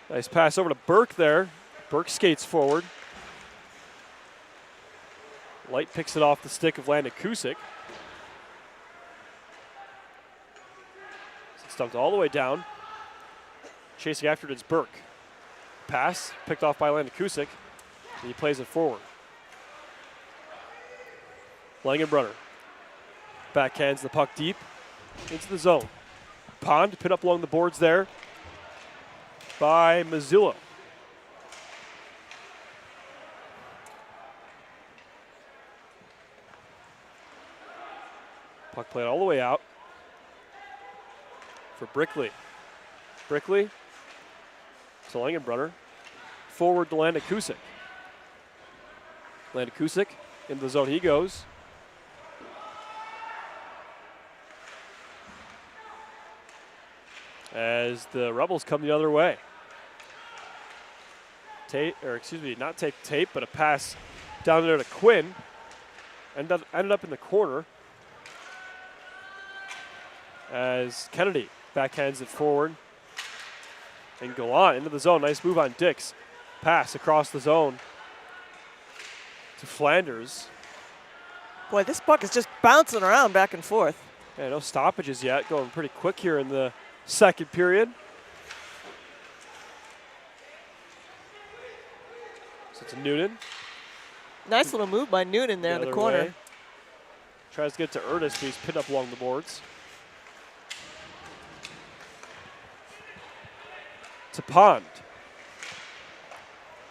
Nice pass over to Burke there. Burke skates forward. Light picks it off the stick of Landon Kusick. It's dumped all the way down. Chasing after it is Burke. Pass picked off by Landon Kusick. And he plays it forward. Langenbrunner backhands the puck deep into the zone. Pond put up along the boards there by Mazzillo. Puck played all the way out for Brickley. Brickley to Langenbrunner. Forward to Landon Kusick. Landon Kusick into the zone he goes. As the Rebels come the other way. Not tape, but a pass down there to Quinn. Ended up in the corner. As Kennedy backhands it forward. And go on into the zone. Nice move on Dix. Pass across the zone to Flanders. Boy, this puck is just bouncing around back and forth. Yeah, no stoppages yet. Going pretty quick here in the second period. So it's Noonan. Nice little move by Noonan there in the corner. Way. Tries to get to Ernest, but he's pinned up along the boards. To Pond.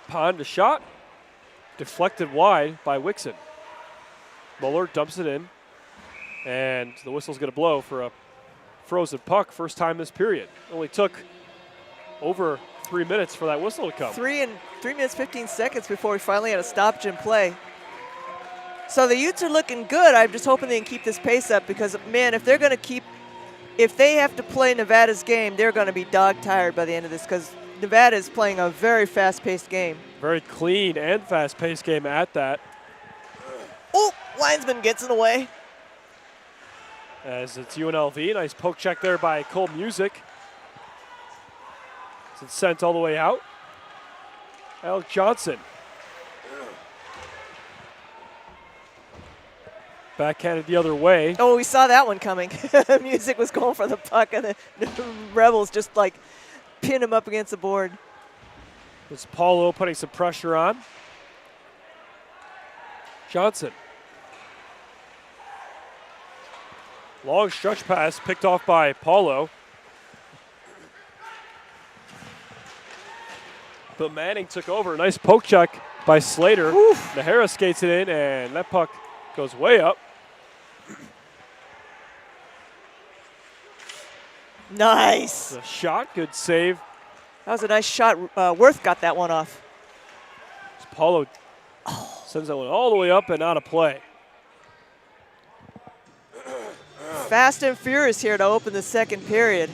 Pond, a shot. Deflected wide by Wixon. Muller dumps it in. And the whistle's going to blow for a frozen puck. First time this period. Only took over 3 minutes for that whistle to come. 3 minutes, 15 seconds before we finally had a stoppage in play. So the Utes are looking good. I'm just hoping they can keep this pace up because, man, if they have to play Nevada's game, they're going to be dog tired by the end of this because Nevada is playing a very fast-paced game. Very clean and fast-paced game at that. Oh, linesman gets in the way. As it's UNLV. Nice poke check there by Cole Music. It's sent all the way out. Alec Johnson. Backhanded the other way. Oh, we saw that one coming. Music was going for the puck, and the Rebels just like pin him up against the board. It's Paulo putting some pressure on. Johnson. Long stretch pass picked off by Paulo. But Manning took over. Nice poke check by Slater. Nahara skates it in, and that puck goes way up. Nice. The shot, good save. That was a nice shot. Worth got that one off. Paulo sends that one all the way up and out of play. Fast and furious here to open the second period.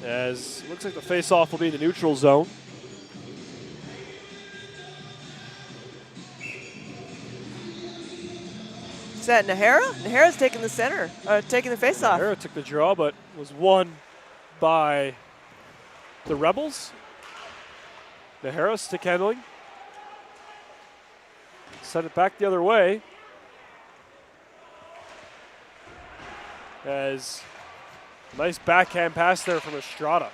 As it looks like the face-off will be in the neutral zone. that Nahara? Nahara's taking the center, taking the face-off. Nahara took the draw, but was won by the Rebels. Nahara stick handling. Sent it back the other way. As nice backhand pass there from Estrada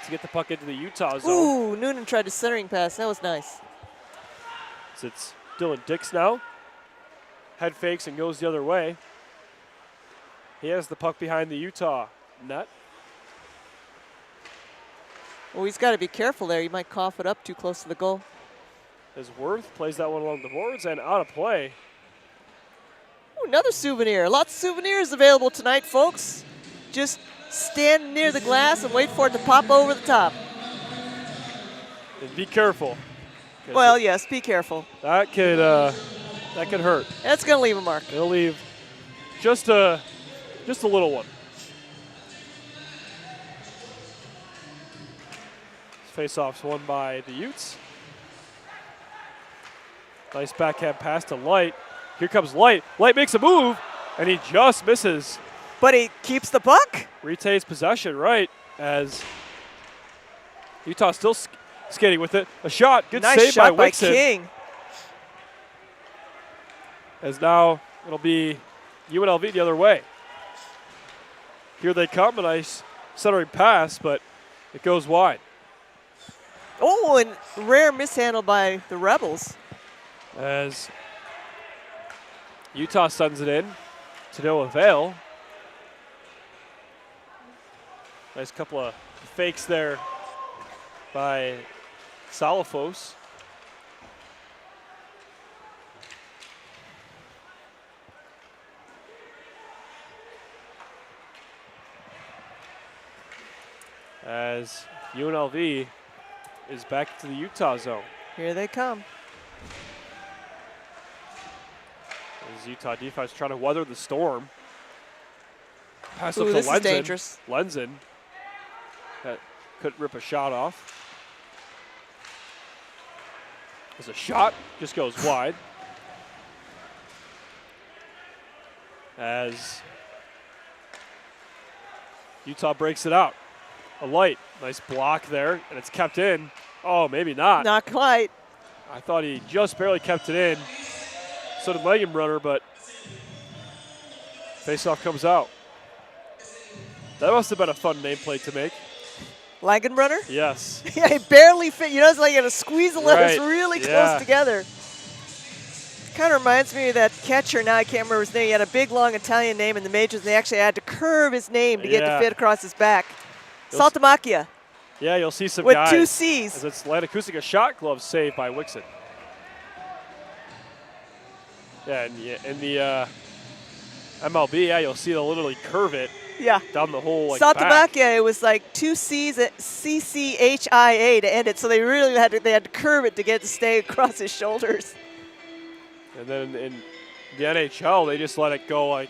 to get the puck into the Utah zone. Ooh, Noonan tried a centering pass. That was nice. So it's Dylan Dix now. Head fakes and goes the other way. He has the puck behind the Utah net. Well, he's got to be careful there. He might cough it up too close to the goal. As Worth plays that one along the boards and out of play. Ooh, another souvenir. Lots of souvenirs available tonight, folks. Just stand near the glass and wait for it to pop over the top. And be careful. Well, yes, be careful. That could hurt. That's going to leave a mark. It'll leave just a little one. Face-offs won by the Utes. Nice backhand pass to Light. Here comes Light. Light makes a move, and he just misses. But he keeps the puck. Retains possession, right, as Utah still skating with it. A shot, good nice save shot by Wixon. King. As now it'll be UNLV the other way. Here they come, a nice centering pass, but it goes wide. Oh, and rare mishandle by the Rebels. As Utah sends it in to no avail. Nice couple of fakes there by Salafos. As UNLV is back to the Utah zone. Here they come. As Utah defense trying to weather the storm. Pass up Ooh, to this is Lenzen. dangerous. Lenzen that couldn't rip a shot off. There's a shot, just goes wide. As Utah breaks it out. A Light, nice block there, and it's kept in. Oh, maybe not. Not quite. I thought he just barely kept it in. So did Langenbrunner, but faceoff comes out. That must have been a fun nameplate to make. Langenbrunner? Yes. Yeah, he barely fit. You know, it's like you got to squeeze the letters Right. really Yeah. close together. Kind of reminds me of that catcher. Now I can't remember his name. He had a big, long Italian name in the majors, and they actually had to curve his name to get it Yeah. to fit across his back. You'll Saltamacchia Yeah, you'll see some with guys. 2 C's. As it's Lanakusik, a shot glove save by Wixon. Yeah, and in the MLB, yeah, you'll see they'll literally curve it Yeah. down the whole back. Saltamacchia, it was like 2 C's at CCHIA to end it, so they really had to curve it to get it to stay across his shoulders. And then in the NHL, they just let it go like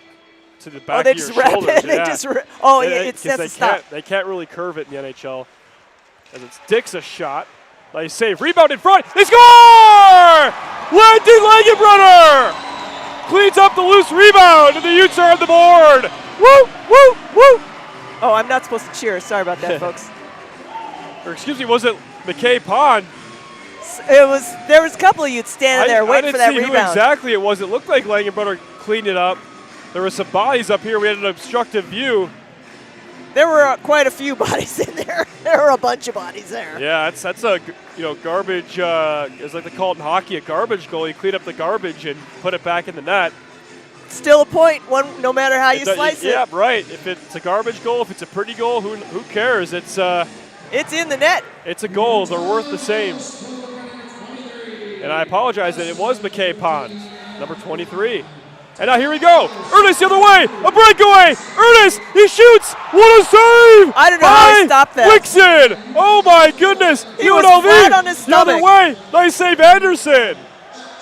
to the back Oh, they of your just wrap shoulders. it. They Yeah. just oh, yeah, They- it's 'cause that's a stop. They can't really curve it in the NHL. As it's Dix a shot. Nice save. Rebound in front. They score! Landon Langenbrunner cleans up the loose rebound, and the Utes are on the board. Woo, woo, woo! Oh, I'm not supposed to cheer. Sorry about that, folks. Or excuse me, was it McKay Pond? There was a couple of you standing there waiting for that I didn't see who rebound. exactly it was. It looked like Langenbrunner cleaned it up. There were some bodies up here. We had an obstructive view. There were quite a few bodies in there. There were a bunch of bodies there. Yeah, that's a garbage. It's like they call it in hockey, a garbage goal. You clean up the garbage and put it back in the net. Still a point, no matter how you slice it. Yeah, right. If it's a garbage goal, if it's a pretty goal, who cares? It's in the net. It's a goal. They're worth the same. And I apologize that it was McKay Pond, number 23. And now here we go. Ernest the other way. A breakaway. Ernest, he shoots. What a save. I don't know how he stopped that. Wixon. Oh, my goodness. He was UNLV flat on his the other stomach. way. Nice save, Anderson.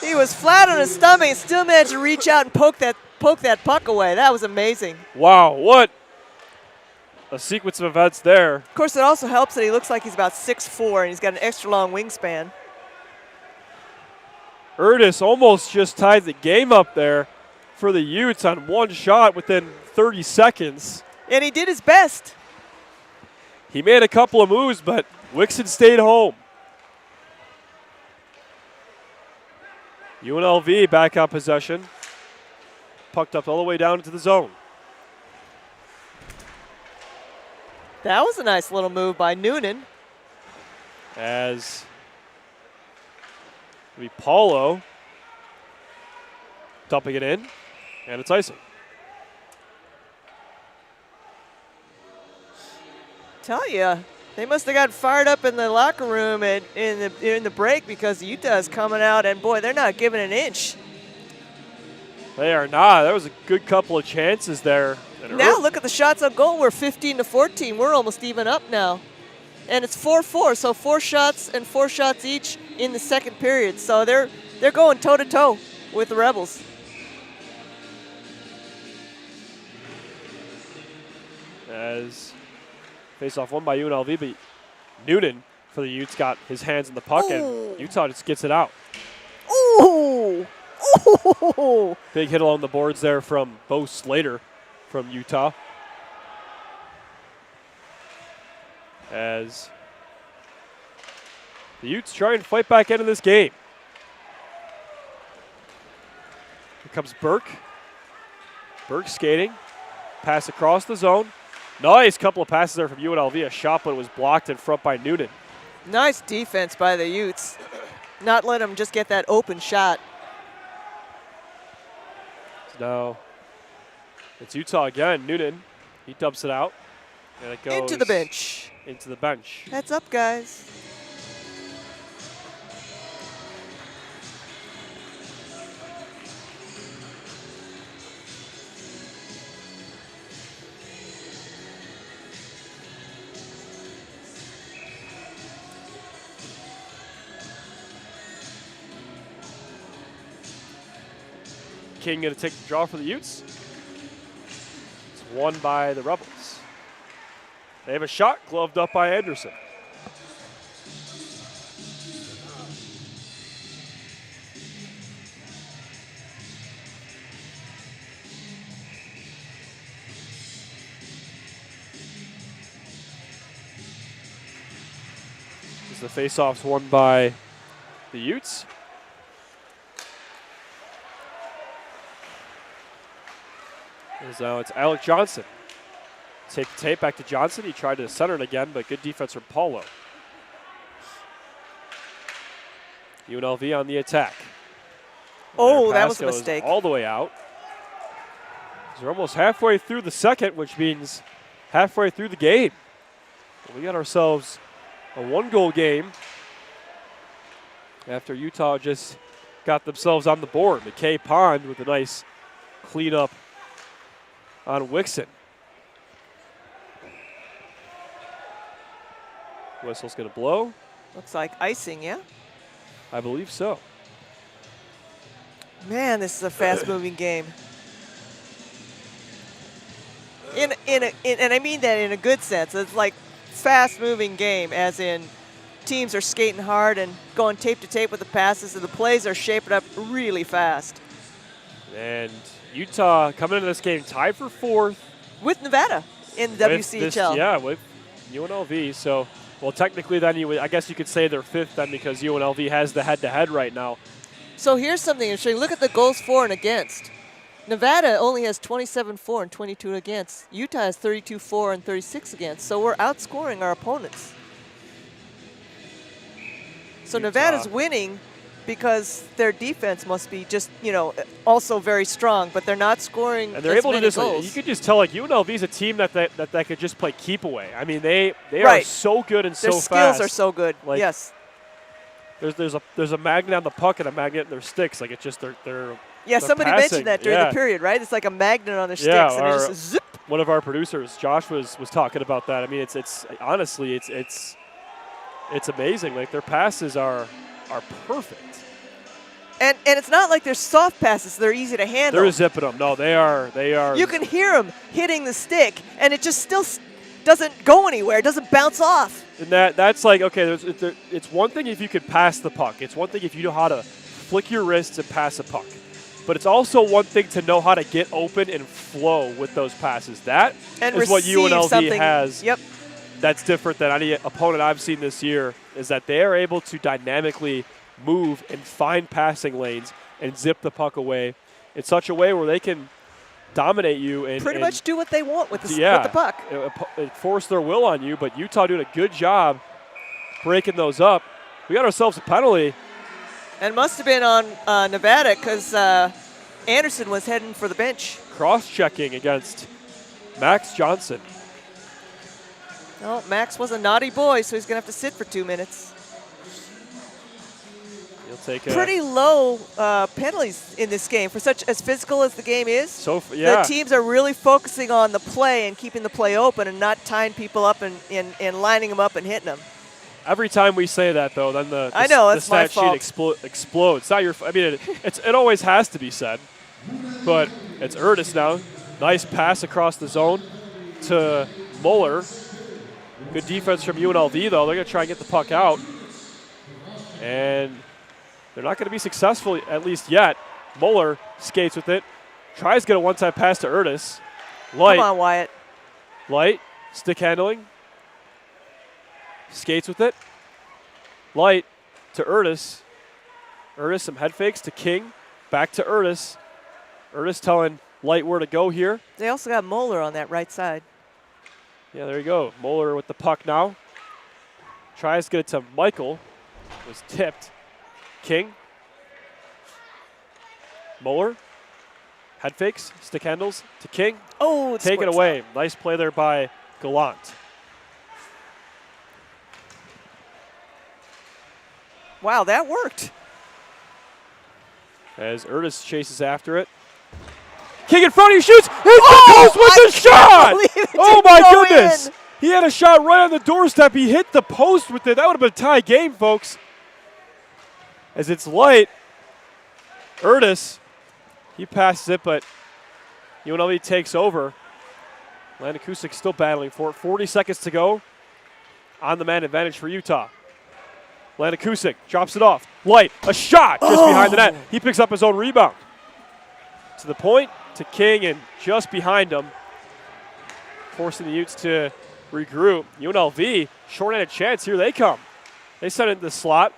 He was flat on his stomach and still managed to reach out and poke that puck away. That was amazing. Wow, what a sequence of events there. Of course, it also helps that he looks like he's about 6'4", and he's got an extra long wingspan. Erdis almost just tied the game up there for the Utes on one shot within 30 seconds. And he did his best. He made a couple of moves, but Wixon stayed home. UNLV back on possession. Pucked up all the way down into the zone. That was a nice little move by Noonan. As it'll be Paulo dumping it in, and it's icing. Tell you, they must have got fired up in the locker room in the break because Utah's coming out, and boy, they're not giving an inch. They are not. There was a good couple of chances there. Now look at the shots on goal. We're 15-14. We're almost even up now. And it's 4-4, so 4 shots and 4 shots each in the second period. So they're going toe-to-toe with the Rebels. As face-off won by UNLV, but Noonan for the Utes got his hands in the puck, and Utah just gets it out. Ooh! Ooh! Big hit along the boards there from Bo Slater from Utah. As the Utes try and fight back into this game. Here comes Burke. Burke skating. Pass across the zone. Nice couple of passes there from UNLV. A shot, but it was blocked in front by Noonan. Nice defense by the Utes. Not let them just get that open shot. So now it's Utah again. Noonan, he dumps it out. And it goes into the bench. Into the bench. Heads up, guys. King going to take the draw for the Utes. It's won by the Rebels. They have a shot gloved up by Anderson. As the faceoff's won by the Utes. As now it's Alec Johnson. Tape to tape, back to Johnson. He tried to center it again, but good defense from Paulo. UNLV on the attack. Oh, that was a mistake. All the way out. They're almost halfway through the second, which means halfway through the game. We got ourselves a 1-goal game after Utah just got themselves on the board. McKay Pond with a nice cleanup on Wixon. Whistle's going to blow. Looks like icing, yeah? I believe so. Man, this is a fast-moving game. And I mean that in a good sense. It's like fast-moving game, as in teams are skating hard and going tape to tape with the passes, and the plays are shaping up really fast. And Utah coming into this game tied for 4th. With Nevada in the WCHL. With UNLV. So, well, technically then I guess you could say they're 5th then, because UNLV has the head-to-head right now. So here's something interesting. Look at the goals for and against. Nevada only has 27-4 and 22 against. Utah has 32-4 and 36 against. So we're outscoring our opponents. So Utah. Nevada's winning because their defense must be just, also very strong, but they're not scoring. And they're able to just, goals. you could just tell, like, UNLV is a team that could just play keep away. I mean, they are so good and so fast. Their skills are so good. Like, yes. There's a magnet on the puck and a magnet in their sticks. Like, it's just they're Yeah, somebody passing. mentioned that during the period, right? It's like a magnet on their sticks, and it just zip. One of our producers, Josh, was talking about that. I mean, it's honestly it's amazing. Like, their passes are perfect. And it's not like they're soft passes; they're easy to handle. They're zipping them. No, they are. You can hear them hitting the stick, and it just still doesn't go anywhere. It doesn't bounce off. And that's like, okay, it's one thing if you could pass the puck. It's one thing if you know how to flick your wrists and pass a puck. But it's also one thing to know how to get open and flow with those passes. That And is what receive UNLV something. has. Yep. That's different than any opponent I've seen this year, is that they are able to dynamically move and find passing lanes and zip the puck away in such a way where they can dominate you and Pretty much do what they want with the, yeah, with the puck. force their will on you. But Utah doing a good job breaking those up. We got ourselves a penalty. And must have been on Nevada because Anderson was heading for the bench. Cross-checking against Max Johnson. No, Max was a naughty boy, so he's going to have to sit for 2 minutes. He'll take a Pretty low penalties in this game for such as physical as the game is. yeah. The teams are really focusing on the play and keeping the play open and not tying people up and lining them up and hitting them. Every time we say that, though, then the I know, the it's my stat sheet fault. explodes. It's not your. I mean, it always has to be said, but it's Erdis now. Nice pass across the zone to Mueller. Good defense from UNLV, though. They're going to try and get the puck out, and they're not going to be successful at least yet. Mueller skates with it, tries to get a one-time pass to Erdis. Light, Come on, Wyatt. Light, stick handling. Skates with it. Light to Erdis. Erdis some head fakes to King. Back to Erdis. Erdis telling Light where to go here. They also got Moeller on that right side. Yeah, there you go. Mueller with the puck now. Tries to get it to Michael. Was tipped. King. Mueller. Head fakes. Stick handles to King. Oh, it's Take it away. Nice play there by Gallant. Wow, that worked. As Erdis chases after it. King in front, he shoots! Hits the post with the shot! Oh my goodness! In. He had a shot right on the doorstep. He hit the post with it. That would have been a tie game, folks. As it's Light. Erdis, he passes it, but UNLV takes over. Landon Kusick still battling for it. 40 seconds to go. On the man advantage for Utah. Landon Kusick drops it off. Light, a shot just behind the net. He picks up his own rebound. To the point, to King, and just behind him. Forcing the Utes to regroup. UNLV, short-handed chance. Here they come. They send it in the slot.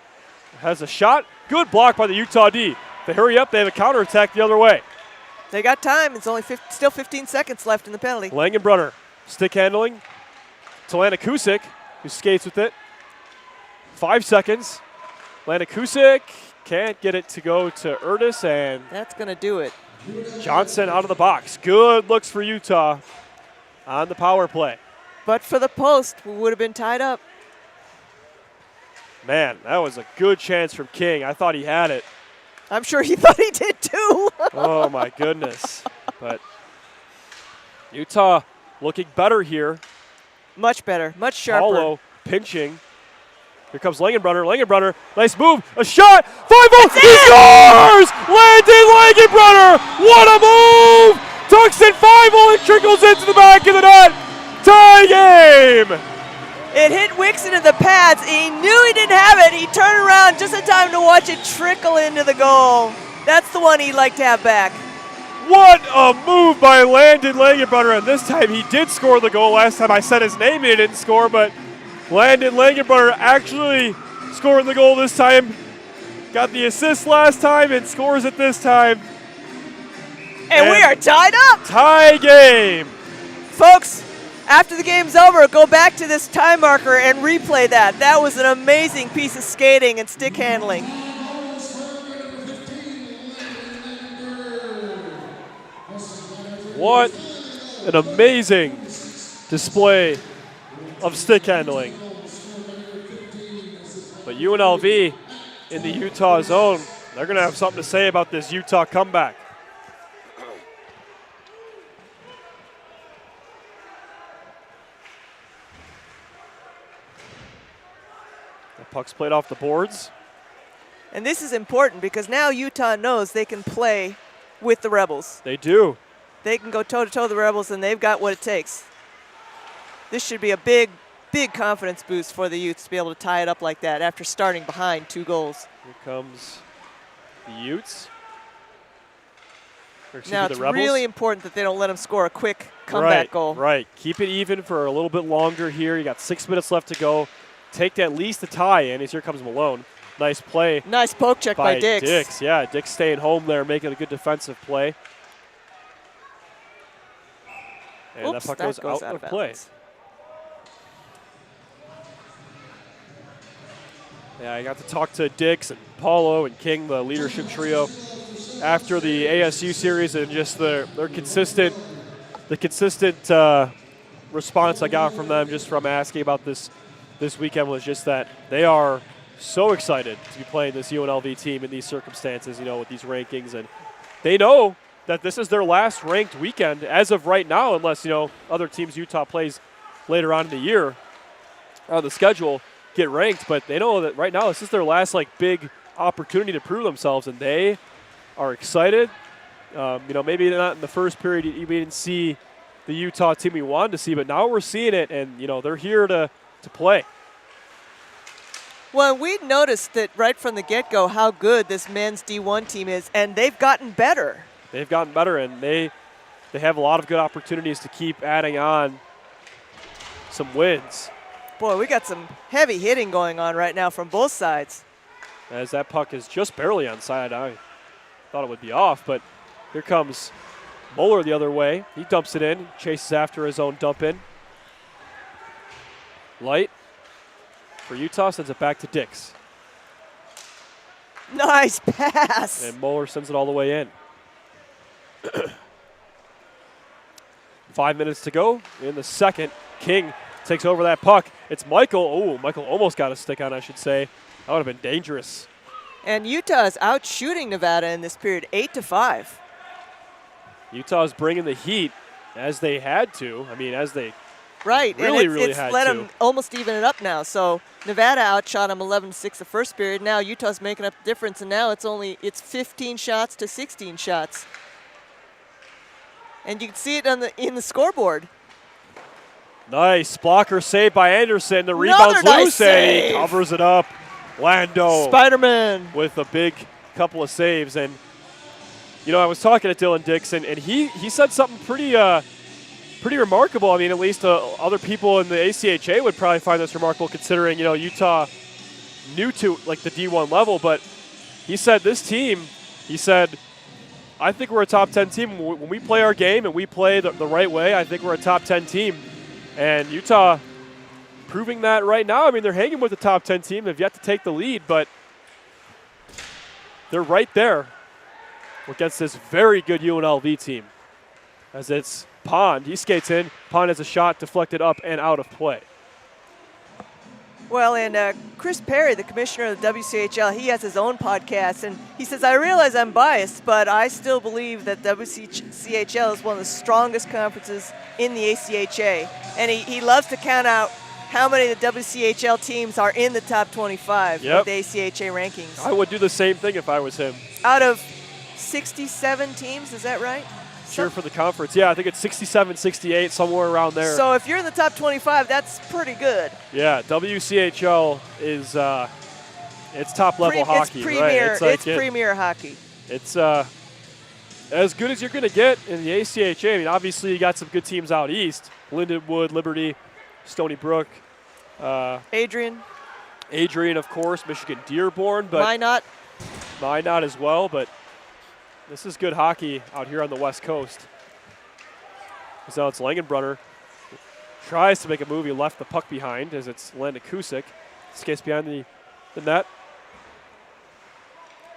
Has a shot. Good block by the Utah D. If they hurry up, they have a counterattack the other way. They got time. It's only still 15 seconds left in the penalty. Langenbrunner, stick handling to Landon Kusick, who skates with it. 5 seconds. Landon Kusick can't get it to go to Erdis, and That's going to do it. Johnson out of the box. Good looks for Utah on the power play. But for the post, we would have been tied up. Man, that was a good chance from King. I thought he had it. I'm sure he thought he did too. Oh, my goodness. But Utah looking better here. Much better, much sharper. Paulo pinching. Here comes Langenbrunner. Langenbrunner, nice move. A shot. 5-0. He scores! Landon Langenbrunner. What a move! Tucks in 5-0 and trickles into the back of the net. Tie game. It hit Wixon in the pads. He knew he didn't have it. He turned around just in time to watch it trickle into the goal. That's the one he'd like to have back. What a move by Landon Langenbrunner. And this time he did score the goal. Last time I said his name, he didn't score, but Landon Langenbrunner actually scoring the goal this time. Got the assist last time and scores it this time. And we are tied up. Tie game. Folks, after the game's over, go back to this time marker and replay that. That was an amazing piece of skating and stick handling. What an amazing display of stick handling. But UNLV in the Utah zone, they're going to have something to say about this Utah comeback. The puck's played off the boards. And this is important because now Utah knows they can play with the Rebels. They do. They can go toe-to-toe with the Rebels, and they've got what it takes. This should be a big, big confidence boost for the Utes to be able to tie it up like that after starting behind 2 goals. Here comes the Utes. Or excuse Now me, it's the Rebels. really important that they don't let them score a quick comeback goal. Right. Keep it even for a little bit longer here. You got 6 minutes left to go. Take at least the tie in as here comes Malone. Nice play. Nice poke check by Dix. Yeah, Dix staying home there, making a good defensive play. And Oops, that puck goes out of play. bounds. Yeah, I got to talk to Dix and Paulo and King, the leadership trio, after the ASU series, and just their consistent response I got from them just from asking about this weekend was just that they are so excited to be playing this UNLV team in these circumstances, with these rankings, and they know that this is their last ranked weekend as of right now, unless other teams Utah plays later on in the year on the schedule get ranked, but they know that right now this is their last big opportunity to prove themselves, and they are excited. Maybe not in the first period we didn't see the Utah team we wanted to see, but now we're seeing it, and they're here to play. Well, we noticed that right from the get-go how good this men's D1 team is, and they've gotten better. They've gotten better, and they have a lot of good opportunities to keep adding on some wins. Boy, we got some heavy hitting going on right now from both sides. As that puck is just barely onside. I thought it would be off, but here comes Moeller the other way. He dumps it in, chases after his own dump in. Light for Utah, sends it back to Dix. Nice pass. And Moeller sends it all the way in. 5 minutes to go in the second. King takes over that puck. It's Michael. Oh, Michael almost got a stick on, I should say. That would have been dangerous. And Utah is out shooting Nevada in this period, 8-5. Utah's bringing the heat as they had to. As they right, really, and really it's had let to. them almost even it up now. So Nevada outshot them 11-6 the first period. Now Utah's making up the difference, and now it's 15 shots to 16 shots. And you can see it in the scoreboard. Nice blocker save by Anderson. The rebound's loose, and he covers it up. Lando. Spider-Man. With a big couple of saves. And, I was talking to Dylan Dixon, and he said something pretty remarkable. At least other people in the ACHA would probably find this remarkable considering, Utah new to, the D1 level. But he said this team, I think we're a top 10 team. When we play our game and we play the right way, I think we're a top 10 team. And Utah proving that right now. They're hanging with the top 10 team. They've yet to take the lead, but they're right there against this very good UNLV team. As it's Pond. He skates in. Pond has a shot deflected up and out of play. Well, and Chris Perry, the commissioner of the WCHL, he has his own podcast, and he says, I realize I'm biased, but I still believe that WCHL is one of the strongest conferences in the ACHA. And he loves to count out how many of the WCHL teams are in the top 25 of the ACHA rankings. I would do the same thing if I was him. Out of 67 teams, is that right? Sure, for the conference. Yeah, I think it's 67, 68, somewhere around there. So if you're in the top 25, that's pretty good. Yeah, WCHL is it's top-level hockey. It's premier, right? it's premier hockey. It's as good as you're going to get in the ACHA. Obviously you got some good teams out east. Lindenwood, Liberty, Stony Brook. Adrian, of course. Michigan Dearborn. But Minot as well, but this is good hockey out here on the West Coast. So it's Langenbrunner. Tries to make a move. He left the puck behind as it's Landon Kusick. Skates behind the net.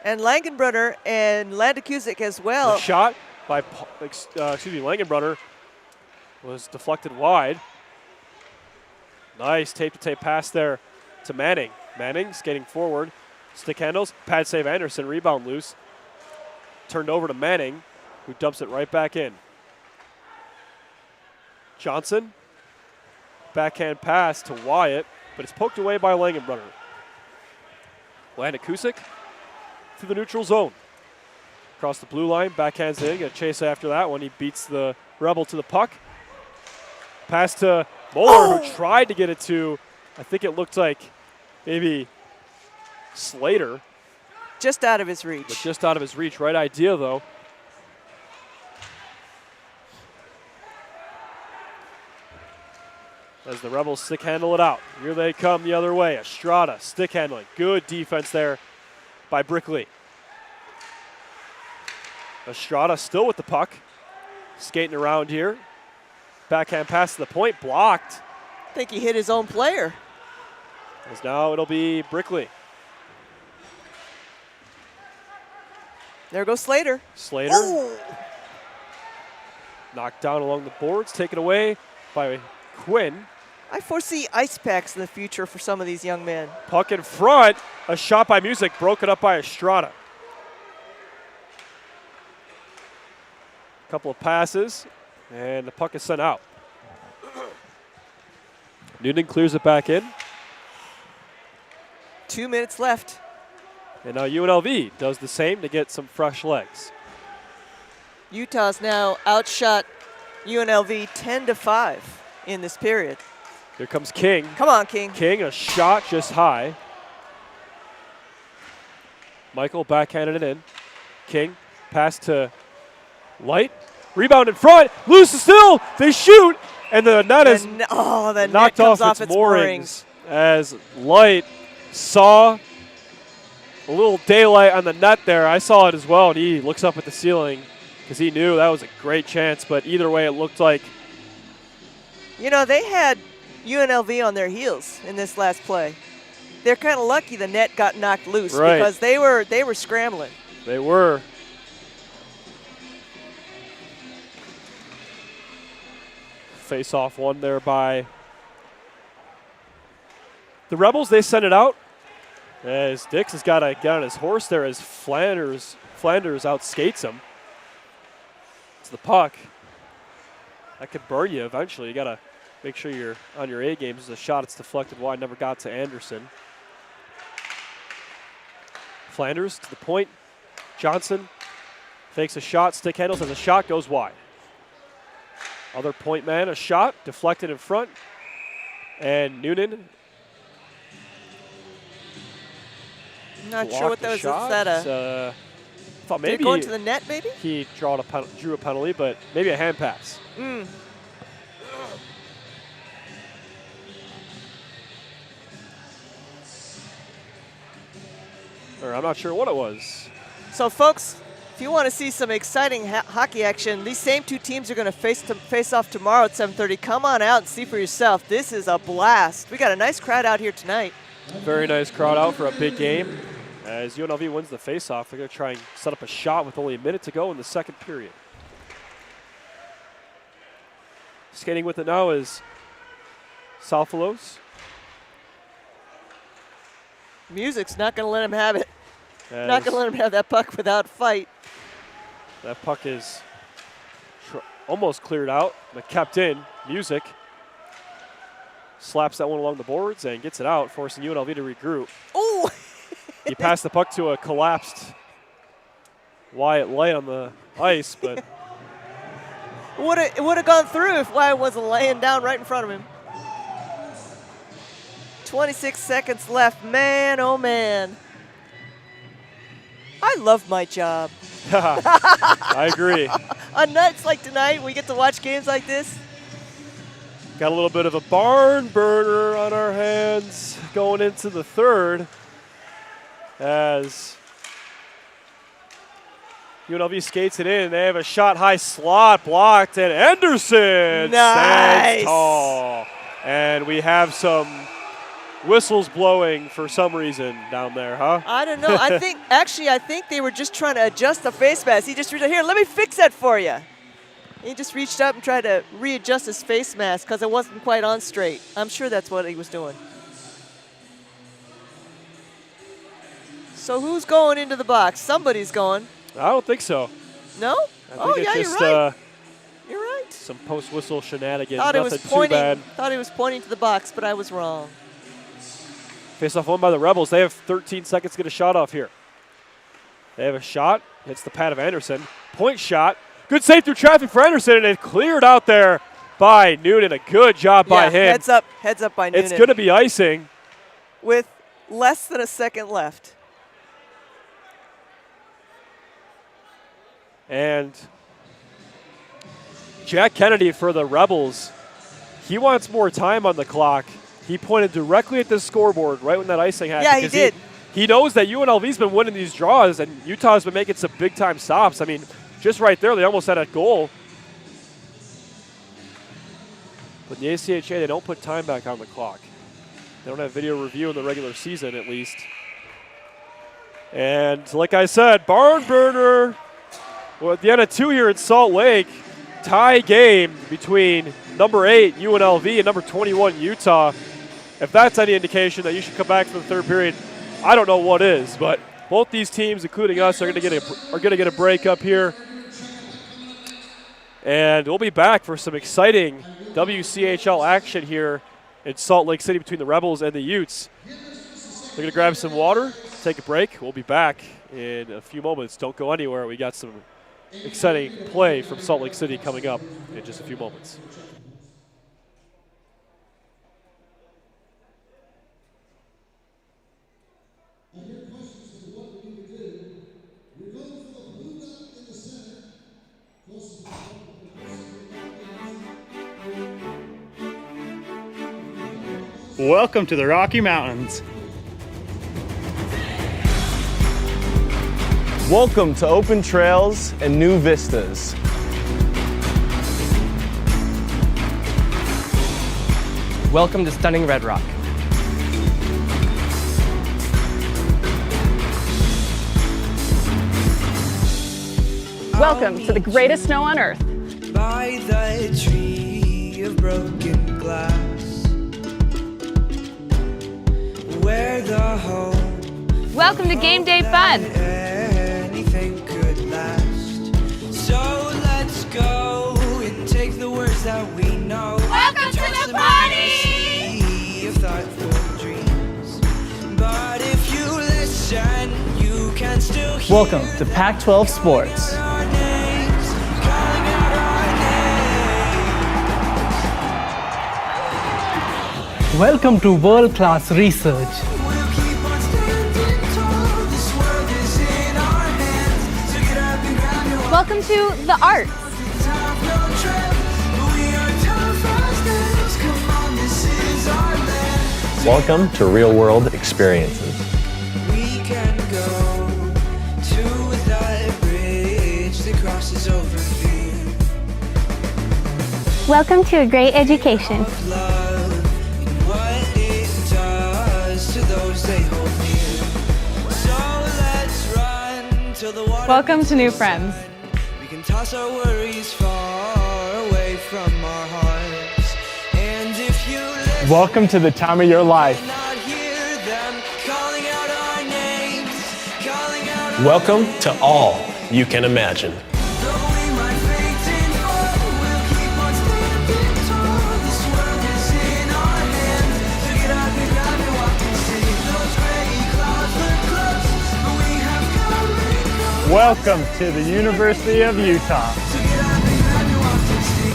And Langenbrunner and Landon Kusick as well. The shot by Langenbrunner was deflected wide. Nice tape-to-tape pass there to Manning. Manning skating forward. Stick handles. Pad save Anderson. Rebound loose. Turned over to Manning, who dumps it right back in. Johnson. Backhand pass to Wyatt, but it's poked away by Langenbrunner. Landon Kusick through the neutral zone. Across the blue line, backhands in. Got to chase after that one. He beats the Rebel to the puck. Pass to Moeller, who tried to get it to, I think it looked like maybe Slater. Just out of his reach. But just out of his reach. Right idea, though. As the Rebels stick handle it out. Here they come the other way. Estrada stick handling. Good defense there by Brickley. Estrada still with the puck. Skating around here. Backhand pass to the point. Blocked. I think he hit his own player. As now it'll be Brickley. There goes Slater. Slater. Oh. Knocked down along the boards. Taken away by Quinn. I foresee ice packs in the future for some of these young men. Puck in front. A shot by Music. Broken up by Estrada. Couple of passes. And the puck is sent out. Noonan clears it back in. 2 minutes left. And now UNLV does the same to get some fresh legs. Utah's now outshot UNLV 10-5 in this period. Here comes King. Come on, King. King, a shot just high. Michael backhanded it in. King, pass to Light. Rebound in front. Loose still. They shoot. And the net is the net knocked comes off its moorings as Light saw a little daylight on the net there. I saw it as well, and he looks up at the ceiling because he knew that was a great chance. But either way, it looked like. You know, they had UNLV on their heels in this last play. They're kind of lucky the net got knocked loose because they were scrambling. They were. Face-off won there by the Rebels. They send it out. As Dix has got to get on his horse there as Flanders outskates him. It's the puck. That could burn you eventually. You got to make sure you're on your A game. This is a shot. It's deflected wide. Never got to Anderson. Flanders to the point. Johnson fakes a shot. Stick handles as a shot goes wide. Other point man, a shot, deflected in front. And Noonan. Not sure what that was. Is that a thought maybe going to the net, maybe? He drew a penalty, but maybe a hand pass. Or I'm not sure what it was. So, folks, if you want to see some exciting hockey action, these same two teams are going to face off tomorrow at 7:30. Come on out and see for yourself. This is a blast. We got a nice crowd out here tonight. Very nice crowd out for a big game. As UNLV wins the faceoff, they're going to try and set up a shot with only a minute to go in the second period. Skating with it now is Salfalos. Music's not going to let him have it. As not going to let him have that puck without fight. that puck is almost cleared out, but kept in. Music slaps that one along the boards and gets it out, forcing UNLV to regroup. Ooh! He passed the puck to a collapsed Wyatt Light on the ice, but it would have gone through if Wyatt wasn't laying down right in front of him. 26 seconds left. Man, oh man. I love my job. I agree. On nights like tonight, we get to watch games like this. Got a little bit of a barn burner on our hands going into the third as UNLV skates it in. They have a shot high slot blocked, and Anderson stands tall. And we have some whistles blowing for some reason down there, huh? I don't know. I think they were just trying to adjust the face mask. He just reached out, here, let me fix that for you. He just reached up and tried to readjust his face mask because it wasn't quite on straight. I'm sure that's what he was doing. So who's going into the box? Somebody's going. I don't think so. No? I think it's just, you're right. You're right. Some post-whistle shenanigans. Thought Nothing too bad. Thought he was pointing to the box, but I was wrong. Face-off won by the Rebels. They have 13 seconds to get a shot off here. They have a shot. Hits the pad of Anderson. Point shot. Good save through traffic for Anderson, and it cleared out there by Noonan. A good job by him. Heads up by Noonan. It's going to be icing. With less than a second left. And Jack Kennedy for the Rebels, he wants more time on the clock. He pointed directly at the scoreboard right when that icing happened. Yeah, he did. He knows that UNLV's been winning these draws, and Utah's been making some big-time stops. I mean, just right there, they almost had a goal. But in the ACHA, they don't put time back on the clock. They don't have video review in the regular season, at least. And like I said, barn burner. Well, at the end of 2 here in Salt Lake, tie game between number 8 UNLV and number 21 Utah. If that's any indication that you should come back for the third period, I don't know what is. But both these teams, including us, are going to get a break up here. And we'll be back for some exciting WCHL action here in Salt Lake City between the Rebels and the Utes. They're going to grab some water, take a break. We'll be back in a few moments. Don't go anywhere. We got some exciting play from Salt Lake City coming up in just a few moments. Welcome to the Rocky Mountains. Welcome to open trails and new vistas. Welcome to stunning Red Rock. Welcome to the greatest snow on earth. By the tree of broken glass, where the home Welcome to game day fun. anything could last. So let's go and take the words that we know. Welcome to Toss the them in party! sea of thoughtful dreams. But if you listen, you can still hear Welcome to Pac-12 Sports. our names, calling out our names. Welcome to world-class research. We'll keep on standing tall. This world is in our hands. So get up and grab your Welcome to the arts. Time, no trip. We are tough as nails. Come on, this is our land. Welcome to real world experiences. We can go to that bridge that crosses over fear. Welcome to a great education. Love and what it does to those they hold near. So let's run till the water. Welcome to new friends. We can toss our worries far away from our hearts. And if you listen, Welcome to the time of your life. not hear them calling out our names, calling out our Welcome to all you can imagine. Though we might faint and fall, we'll keep on standing tall. This world is in our hands. So get up and grab your walk and see. Those gray clouds look close, but we have come and gone. Welcome to the University of Utah. So get up and grab your walk and see.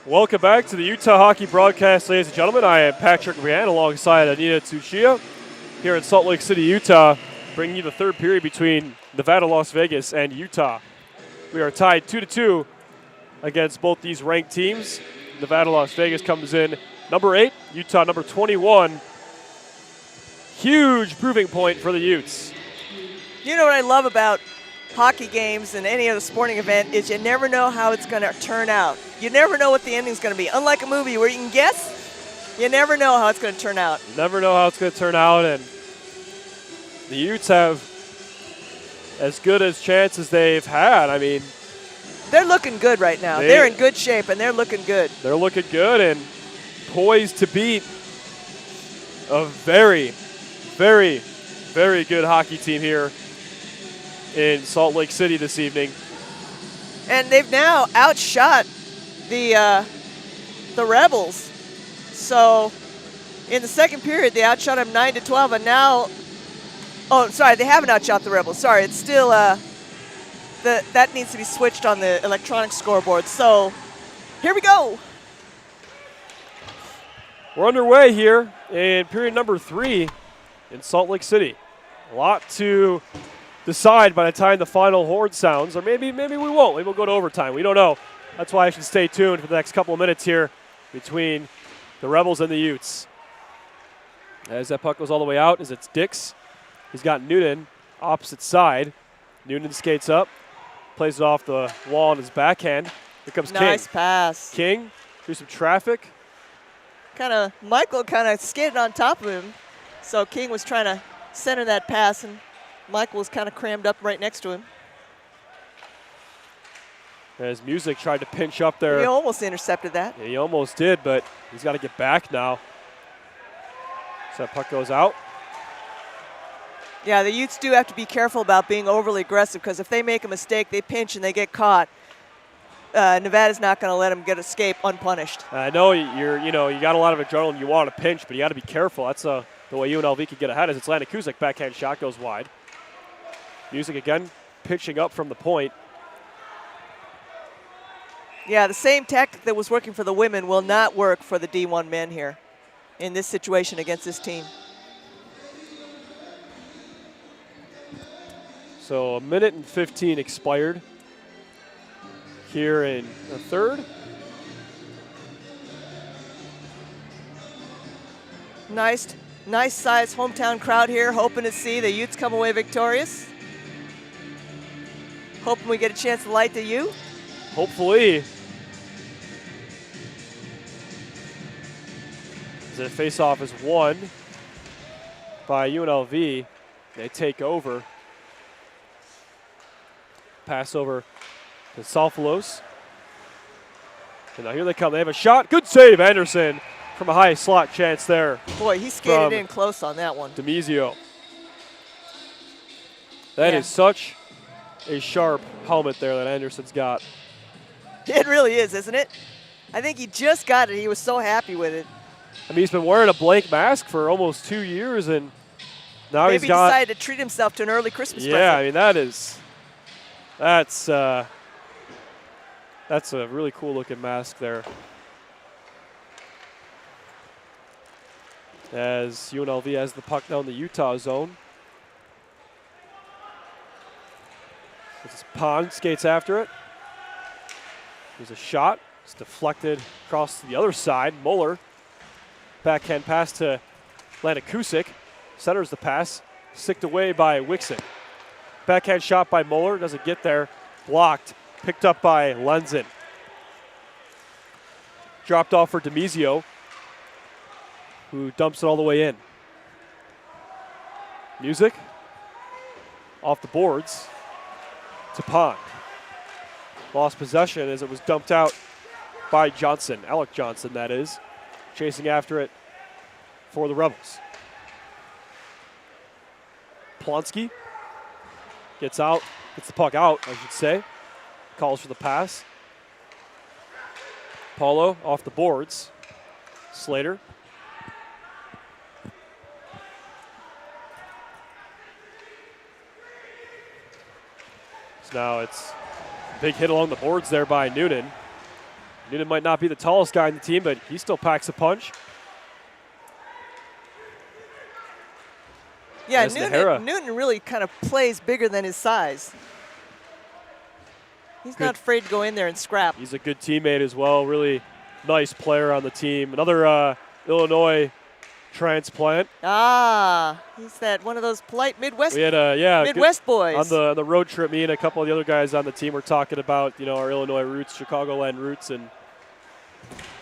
Welcome back to the Utah Hockey Broadcast, ladies and gentlemen. I am Patrick Rian alongside Anita Tsuchiya here in Salt Lake City, Utah, bringing you the third period between Nevada, Las Vegas, and Utah. We are tied 2-2 against both these ranked teams. Nevada, Las Vegas comes in number 8, Utah number 21. Huge proving point for the Utes. You know what I love about hockey games and any other sporting event is you never know how it's going to turn out. You never know what the ending's going to be. Unlike a movie where you can guess, you never know how it's going to turn out. Never know how it's going to turn out, and the Utes have as good as chance as they've had. I mean, they're looking good right now. They're in good shape, and they're looking good. They're looking good and poised to beat a very, very, very good hockey team here in Salt Lake City this evening. And they've now outshot the Rebels. So in the second period, they outshot them 9-12, and now, oh, sorry, they haven't outshot the Rebels. Sorry, it's still, that needs to be switched on the electronic scoreboard. So here we go. We're underway here in period number 3 in Salt Lake City. A lot to decide by the time the final horn sounds, or maybe we won't. Maybe we'll go to overtime. We don't know. That's why I should stay tuned for the next couple of minutes here between the Rebels and the Utes. As that puck goes all the way out, as it's Dix. He's got Noonan opposite side. Noonan skates up, plays it off the wall on his backhand. Here comes King. Nice pass. King through some traffic. Michael kind of skated on top of him. So King was trying to center that pass, and Michael was kind of crammed up right next to him. As Music tried to pinch up there. He almost intercepted that. Yeah, he almost did, but he's got to get back now. So that puck goes out. Yeah, the Utes do have to be careful about being overly aggressive, because if they make a mistake, they pinch and they get caught. Nevada's not going to let them get escape unpunished. I know you got a lot of adrenaline. You want to pinch, but you got to be careful. That's the way UNLV could get ahead. As it's Landon Kuzik, backhand shot goes wide. Music again, pitching up from the point. Yeah, the same tactic that was working for the women will not work for the D1 men here in this situation against this team. So 1 minute and 15 expired here in the third. Nice size hometown crowd here, hoping to see the Utes come away victorious. Hoping we get a chance to light the U. Hopefully. As the face-off is won by UNLV, they take over. Pass over to Salfalos. And now here they come. They have a shot. Good save, Anderson, from a high slot chance there. Boy, he skated in close on that one. Demizio. That is such a sharp helmet there that Anderson's got. It really is, isn't it? I think he just got it. He was so happy with it. I mean, he's been wearing a blank mask for almost 2 years, and now Maybe he's got. Maybe decided to treat himself to an early Christmas present. Yeah, I mean, that's a really cool looking mask there. As UNLV has the puck down the Utah zone. This is Pond, skates after it. There's a shot. It's deflected across to the other side. Muller, backhand pass to Landon Kuzik. Centers the pass, sticked away by Wixon. Backhand shot by Muller, doesn't get there. Blocked, picked up by Lenzen. Dropped off for Demizio, who dumps it all the way in. Music, off the boards to Pond. Lost possession as it was dumped out by Johnson, Alec Johnson that is, chasing after it for the Rebels. Plonsky gets out, gets the puck out, I should say. Calls for the pass. Paulo off the boards. Slater. So now it's a big hit along the boards there by Noonan. Noonan might not be the tallest guy in the team, but he still packs a punch. Yeah, There's Nahara. Noonan really kind of plays bigger than his size. He's not afraid to go in there and scrap. He's a good teammate as well. Really nice player on the team. Another Illinois transplant. He's that one of those polite Midwest. We had Midwest boys on the road trip. Me and a couple of the other guys on the team were talking about our Illinois roots, Chicagoland roots, and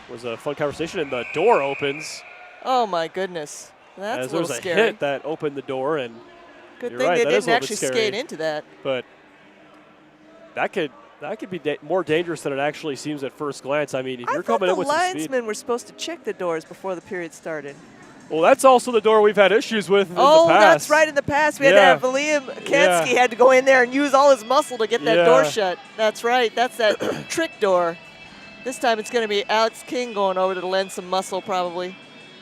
it was a fun conversation. And the door opens. Oh my goodness, that's as a little there was scary. a hit that opened the door, and good you're thing right, they that is didn't a little bit actually scary. skate into that. But that could be more dangerous than it actually seems at first glance. I mean, if you're coming in with the some speed. linesmen were supposed to check the doors before the period started. Well, that's also the door we've had issues with in the past. That's right. In the past, we had to have Liam Kansky had to go in there and use all his muscle to get that door shut. That's right. That's that trick door. This time it's going to be Alex King going over to lend some muscle, probably.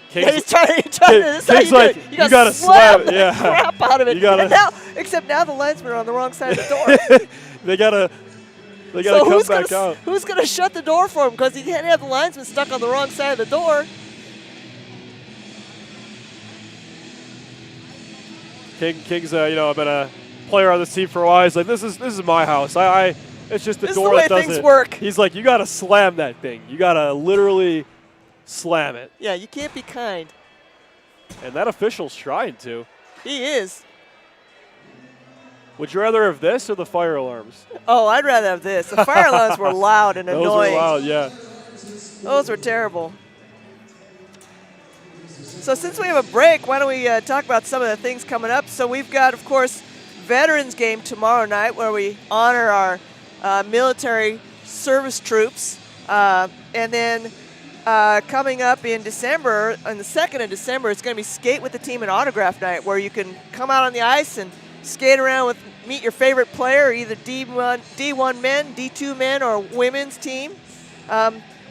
He's trying to. This King's like, you gotta slap slap, the crap out of it. You gotta, except now the linesmen are on the wrong side of the door. They gotta come back out. Who's going to shut the door for him? Because he can't have the linesman stuck on the wrong side of the door. King's I've been a player on this team for a while. He's like, this is my house. It's just the door that does it. This is the way things work. He's like, you gotta slam that thing. You gotta literally slam it. Yeah, you can't be kind. And that official's trying to. He is. Would you rather have this or the fire alarms? Oh, I'd rather have this. The fire alarms were loud and annoying. Those were loud, yeah. Those were terrible. So since we have a break, why don't we talk about some of the things coming up? So we've got, of course, Veterans Game tomorrow night where we honor our military service troops. And then coming up in December, on the 2nd of December, it's going to be Skate with the Team and Autograph Night where you can come out on the ice and skate around meet your favorite player, either D1 men, D2 men, or women's team.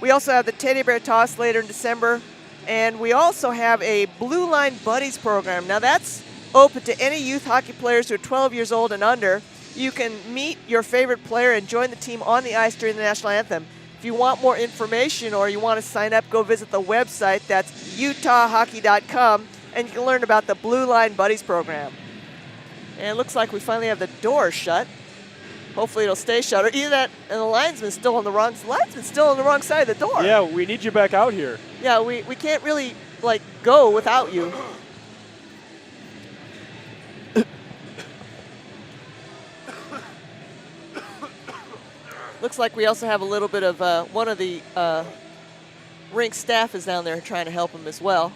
We also have the Teddy Bear Toss later in December. And we also have a Blue Line Buddies program. Now that's open to any youth hockey players who are 12 years old and under. You can meet your favorite player and join the team on the ice during the national anthem. If you want more information or you want to sign up, go visit the website. That's utahhockey.com, and you can learn about the Blue Line Buddies program. And it looks like we finally have the door shut. Hopefully it'll stay shut. Or either that, and the linesman's still on the wrong side of the door. Yeah, we need you back out here. Yeah, we can't really go without you. Looks like we also have a little bit of one of the rink staff is down there trying to help him as well.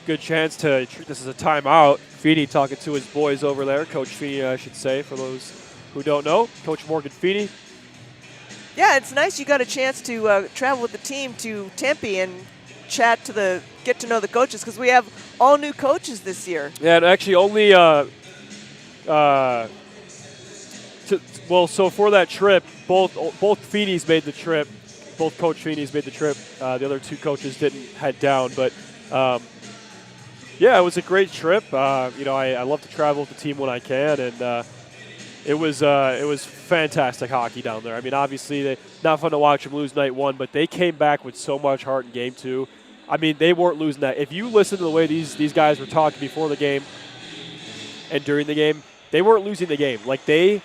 Good chance to treat this as a timeout. Feeney talking to his boys over there. Coach Feeney, I should say, for those who don't know. Coach Morgan Feeney. Yeah, it's nice you got a chance to travel with the team to Tempe and get to know the coaches, because we have all new coaches this year. Yeah, and actually only so for that trip, both Feeney's made the trip. Both Coach Feeney's made the trip. The other two coaches didn't head down, but yeah, it was a great trip. I love to travel with the team when I can, and it was fantastic hockey down there. I mean, obviously, not fun to watch them lose night one, but they came back with so much heart in game two. I mean, they weren't losing that. If you listen to the way these guys were talking before the game and during the game, they weren't losing the game. They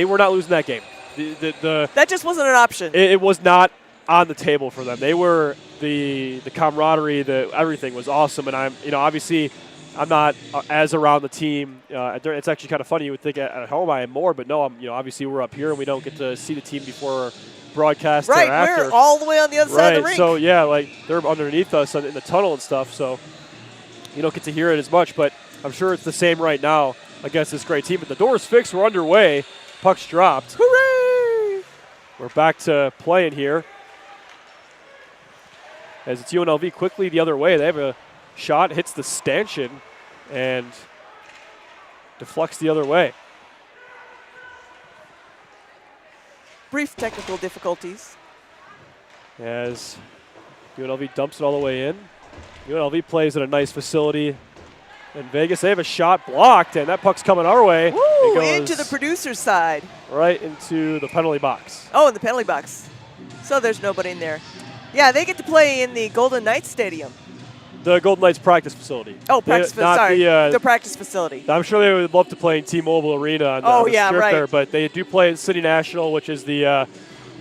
were not losing that game. That just wasn't an option. It was not on the table for them. They were the camaraderie, everything was awesome. And obviously I'm not as around the team. It's actually kind of funny. You would think at home I am more, but no, obviously we're up here and we don't get to see the team before broadcast. Right, or after. we're all the way on the other side of the rink. So yeah, they're underneath us in the tunnel and stuff. So you don't get to hear it as much, but I'm sure it's the same right now against this great team. But the door's fixed. We're underway. Puck's dropped. Hooray! We're back to playing here. As it's UNLV quickly the other way. They have a shot, hits the stanchion, and deflects the other way. Brief technical difficulties. As UNLV dumps it all the way in. UNLV plays at a nice facility And Vegas, they have a shot blocked, and that puck's coming our way. Woo, It goes into the producer's side. right into the penalty box. Oh, in the penalty box. So there's nobody in there. Yeah, they get to play in the Golden Knights Stadium. The Golden Knights practice facility. Oh, practice not sorry, the, the practice facility. I'm sure they would love to play in T-Mobile Arena on the strip right. there, but they do play at City National, which is the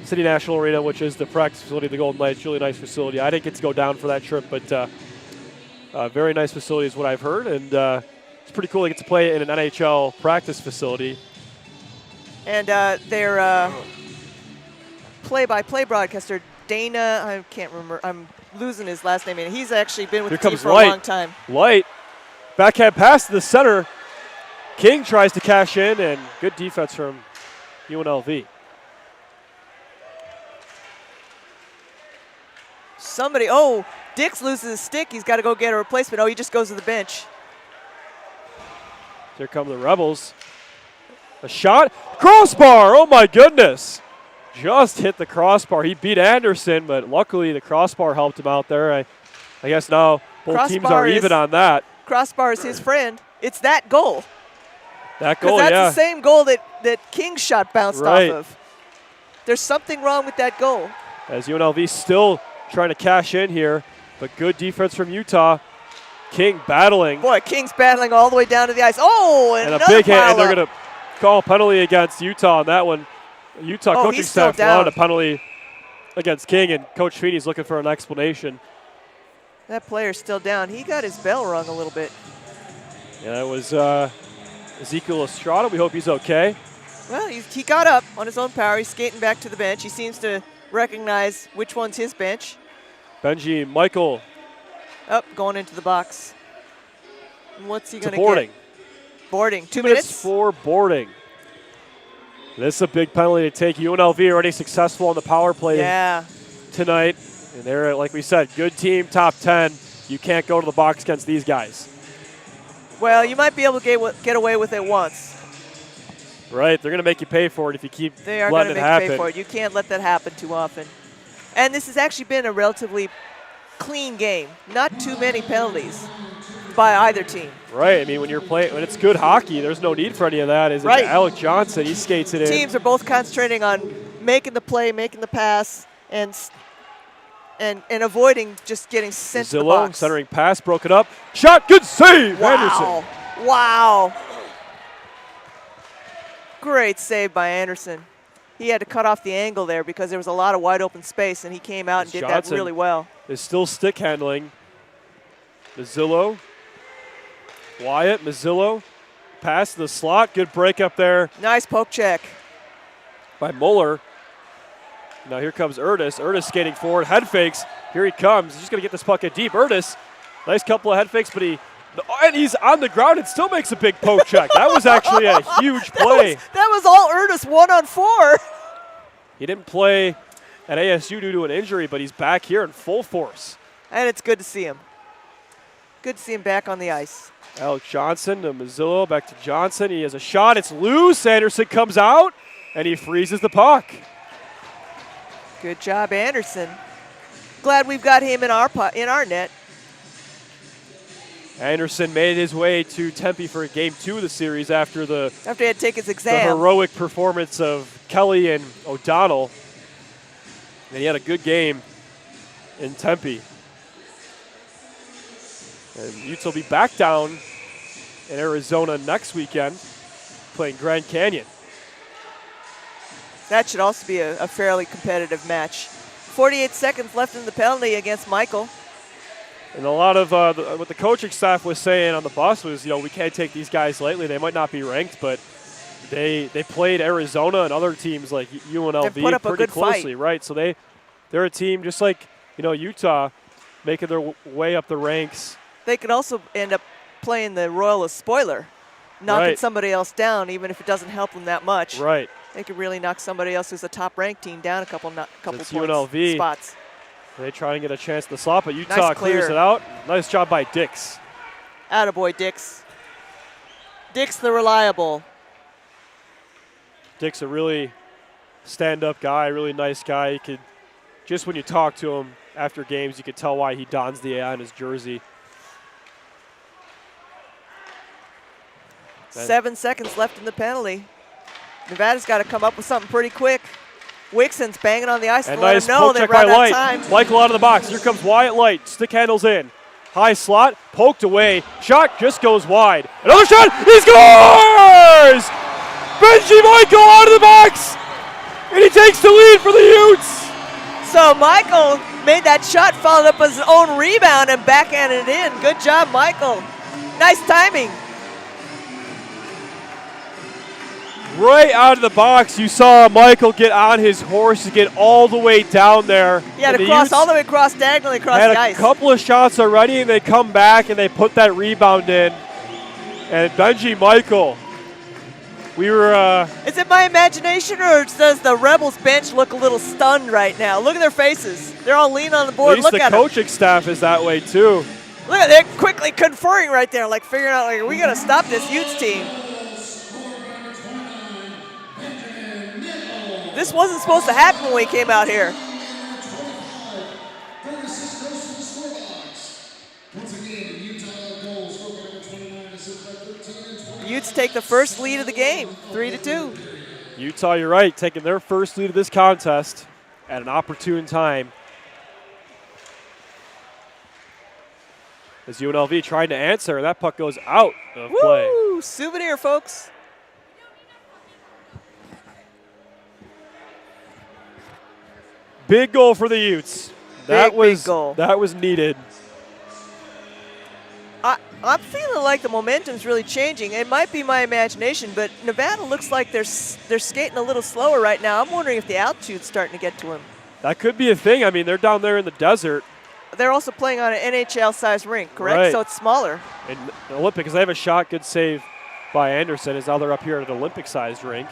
City National Arena, which is the practice facility of the Golden Knights. Really nice facility. I didn't get to go down for that trip, but very nice facility is what I've heard, and it's pretty cool. They get to play in an NHL practice facility. And their play-by-play broadcaster, Dana, I can't remember. I'm losing his last name. And he's actually been with Here the team comes for Light. a long time. Light. Backhand pass to the center. King tries to cash in, and good defense from UNLV. Dix loses his stick. He's got to go get a replacement. Oh, he just goes to the bench. Here come the Rebels. A shot. Crossbar! Oh, my goodness. Just hit the crossbar. He beat Anderson, but luckily the crossbar helped him out there. I guess now both teams are even on that. Crossbar is his friend. It's that goal. That goal, that's yeah. the same goal that King's shot bounced Right. off of. There's something wrong with that goal. As UNLV still trying to cash in here, but good defense from Utah. King battling. Boy, King's battling all the way down to the ice. Oh, And another a big hit, and they're pile-up. going to call a penalty against Utah on that one. Utah coaching he's still staff wanted down. a penalty against King, and Coach Feeney's looking for an explanation. That player's still down. He got his bell rung a little bit. Yeah, that was Ezekiel Estrada. We hope he's okay. Well, he got up on his own power. He's skating back to the bench. He seems to recognize which one's his bench. Benji Michael Up, going into the box. And what's he to going to boarding. get? Boarding. 2 minutes minutes? for boarding. This is a big penalty to take. UNLV already successful on the power play tonight. And they're, like we said, good team, top 10. You can't go to the box against these guys. Well, you might be able to get away with it once. Right, they're going to make you pay for it if you keep They are going letting to it make happen. you pay for it. You can't let that happen too often. And this has actually been a relatively clean game. Not too many penalties by either team. Right, I mean, when it's good hockey, there's no need for any of that. Is it Right. Alec Johnson? He skates it in. Teams are both concentrating on making the play, making the pass, and avoiding just getting sent to the Zillow, box. centering pass, broke it up. Shot, good save, Anderson. Wow. Wow. Great save by Anderson. He had to cut off the angle there because there was a lot of wide open space, and he came out and did Johnson that really well. is still stick handling. Mazzillo. Wyatt, Mazzillo. Pass to the slot. Good break up there Nice poke check. by Mueller. Now here comes Erdis. Erdis skating forward. Head fakes. Here he comes. He's just going to get this puck in deep. Erdis, nice couple of head fakes, but and he's on the ground and still makes a big poke check. That was actually a huge play. That was all Ernest 1-on-4. He didn't play at ASU due to an injury, but he's back here in full force. And it's good to see him. Good to see him back on the ice. Alec Johnson to Mazzillo, back to Johnson. He has a shot. It's loose. Anderson comes out, and he freezes the puck. Good job, Anderson. Glad we've got him in our net. Anderson made his way to Tempe for Game 2 of the series after he had to take his the exam. heroic performance of Kelly and O'Donnell. And he had a good game in Tempe. And Utes will be back down in Arizona next weekend playing Grand Canyon. That should also be a fairly competitive match. 48 seconds left in the penalty against Michael. And a lot of what the coaching staff was saying on the bus was, we can't take these guys lightly. They might not be ranked, but they played Arizona and other teams like UNLV put up a pretty good closely, fight. right? So they're a team just like Utah, making their way up the ranks. They could also end up playing the Royalist spoiler, knocking Right. somebody else down, even if it doesn't help them that much. Right. They could really knock somebody else who's a top-ranked team down a couple That's points, UNLV. spots. They try and get a chance at the slot, but Utah Nice clears clear. it out. Nice job by Dix. Attaboy, Dix. Dix the reliable. Dick's a really stand-up guy, really nice guy. He could, just when you talk to him after games, you could tell why he dons the A on his jersey. 7 seconds left in the penalty. Nevada's got to come up with something pretty quick. Wixon's banging on the ice And to let nice him know poke they've check by run out Light. of time. Michael out of the box. Here comes Wyatt Light. Stick handles in. High slot, poked away. Shot just goes wide. Another shot. He scores! Benji Michael out of the box, and he takes the lead for the Utes. So Michael made that shot, followed up with his own rebound and backhanded it in. Good job, Michael. Nice timing. Right out of the box, you saw Michael get on his horse to get all the way down there. He had And to the cross Utes all the way across diagonally across had the a ice. couple of shots already, and they come back and they put that rebound in. And Benji Michael, we were. Is it my imagination, or does the Rebels bench look a little stunned right now? Look at their faces. They're all leaning on the At board. least Look the at them. coaching staff is that way too. Look at they're quickly conferring right there, like figuring out, like, are we going to stop this Utes team? This wasn't supposed to happen when we came out here. Utes take the first lead of the game, 3-2. Utah, you're right, taking their first lead of this contest at an opportune time. As UNLV trying to answer, and that puck goes out of play. Woo! Souvenir, folks. Big goal for the Utes. That Big was goal. That was needed. I'm feeling like the momentum's really changing. It might be my imagination, but Nevada looks like they're skating a little slower right now. I'm wondering if the altitude's starting to get to them. That could be a thing. I mean, they're down there in the desert. They're also playing on an NHL-sized rink, correct? Right. So it's smaller. And the Olympic, because they have a shot, good save by Anderson, is now they're up here at an Olympic-sized rink.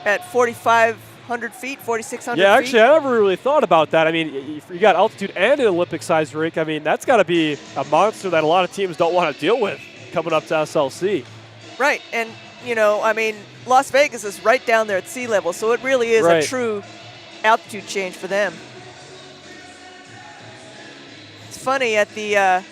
At 4,500 feet, 4,600 Yeah, feet. actually, I never really thought about that. I mean, you got altitude and an Olympic-sized rink. I mean, that's got to be a monster that a lot of teams don't want to deal with coming up to SLC. Right, and, you know, I mean, Las Vegas is right down there at sea level, so it really is Right. a true altitude change for them. It's funny, at the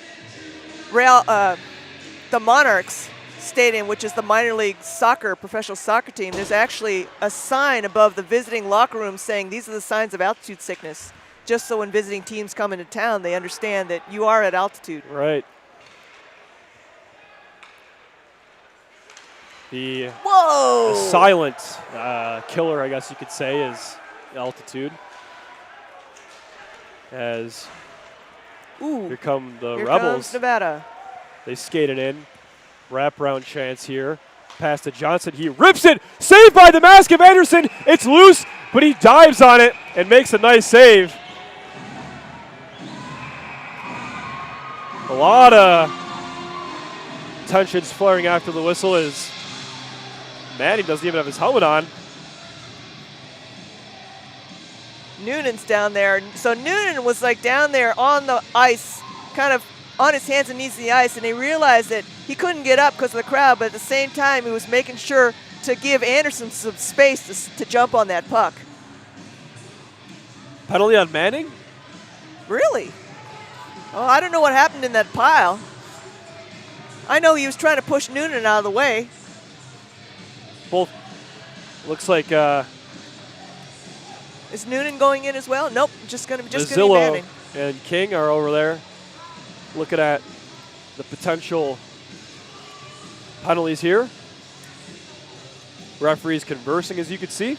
the Monarchs Stadium, which is the minor league soccer, professional soccer team, there's actually a sign above the visiting locker room saying these are the signs of altitude sickness, just so when visiting teams come into town, they understand that you are at altitude. Right. The Whoa! silent killer, I guess you could say, is altitude. As Ooh, here come the here Rebels. comes Nevada. They skated in. Wraparound chance here. Pass to Johnson. He rips it. Saved by the mask of Anderson. It's loose, but he dives on it and makes a nice save. A lot of tensions flaring after the whistle as Manning doesn't even have his helmet on. Noonan's down there. So Noonan was like down there on the ice, kind of on his hands and knees in the ice, and he realized that he couldn't get up because of the crowd, but at the same time he was making sure to give Anderson some space to jump on that puck. Penalty on Manning? Really? Oh, I don't know what happened in that pile. I know he was trying to push Noonan out of the way. Both looks like Is Noonan going in as well? Nope, just gonna be Mazzillo Manning. and King are over there looking at the potential penalties here. Referees conversing, as you can see.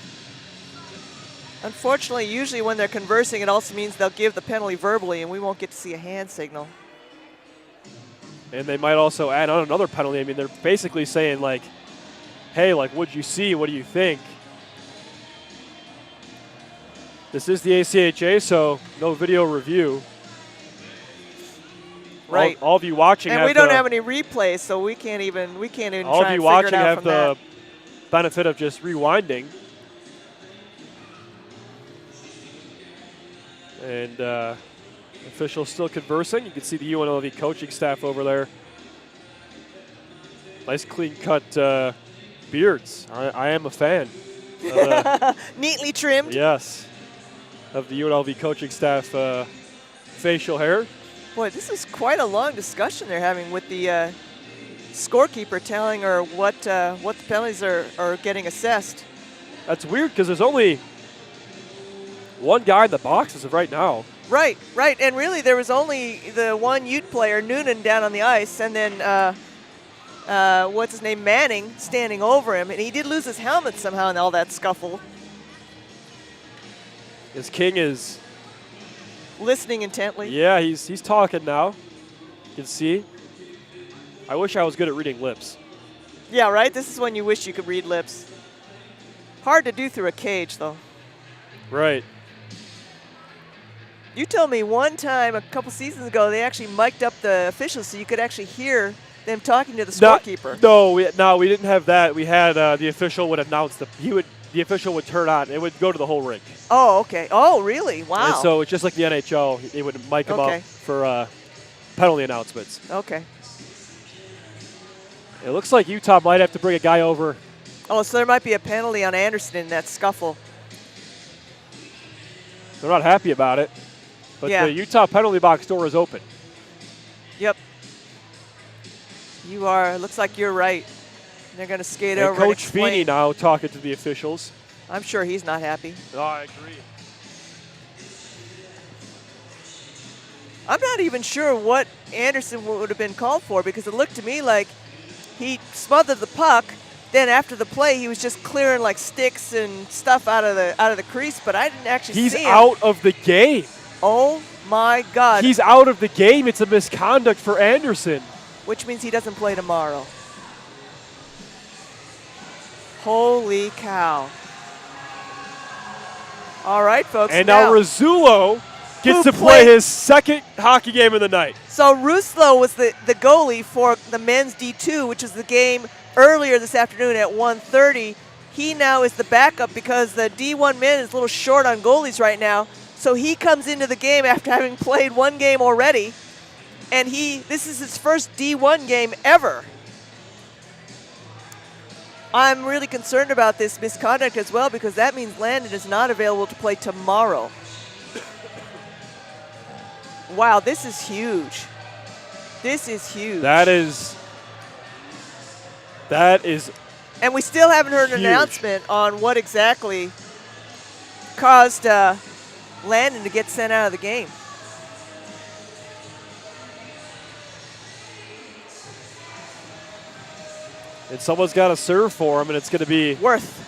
Unfortunately, usually when they're conversing, it also means they'll give the penalty verbally, and we won't get to see a hand signal. And they might also add on another penalty. I mean, they're basically saying, like, hey, like, what'd you see? What do you think? This is the ACHA, so no video review. Right. All of you watching And have we don't the, have any replays, so we can't even all try of and you figure it watching out have from the that. benefit of just rewinding. And officials still conversing. You can see the UNLV coaching staff over there. Nice clean-cut beards. I am a fan. Neatly trimmed. Yes. Of the UNLV coaching staff facial hair. Boy, this is quite a long discussion they're having with the scorekeeper telling her what the penalties are getting assessed. That's weird because there's only one guy in the box as of right now. Right. And really there was only the one Ute player, Noonan, down on the ice, and then what's his name, Manning, standing over him. And he did lose his helmet somehow in all that scuffle. His King is listening intently. Yeah, he's talking now. You can see. I wish I was good at reading lips. Yeah, right? This is when you wish you could read lips. Hard to do through a cage, though. Right. You told me one time a couple seasons ago they actually mic'd up the officials so you could actually hear them talking to the scorekeeper. No, we didn't have that. We had the official would announce the official would turn on. It would go to the whole rink. Oh, okay. Oh, really? Wow. And so it's just like the NHL. It would mic them up for penalty announcements. Okay. It looks like Utah might have to bring a guy over. Oh, so there might be a penalty on Anderson in that scuffle. They're not happy about it. But the Utah penalty box door is open. Yep. You are. Looks like you're right. They're going to skate and over Coach and explain. Feeney now talking to the officials. I'm sure he's not happy. No, I agree. I'm not even sure what Anderson would have been called for because it looked to me like he smothered the puck. Then after the play, he was just clearing like sticks and stuff out of the crease, but I didn't actually see him. He's out of the game. Oh my God. He's out of the game. It's a misconduct for Anderson. Which means he doesn't play tomorrow. Holy cow. All right, folks. And now Rizzulo gets to play his second hockey game of the night. So Ruslo was the goalie for the men's D2, which is the game earlier this afternoon at 1:30. He now is the backup because the D1 men is a little short on goalies right now. So he comes into the game after having played one game already. And this is his first D1 game ever. I'm really concerned about this misconduct as well because that means Landon is not available to play tomorrow. Wow, this is huge. This is huge. That is. And we still haven't heard an announcement on what exactly caused Landon to get sent out of the game. And someone's got to serve for him, and it's going to be Worth.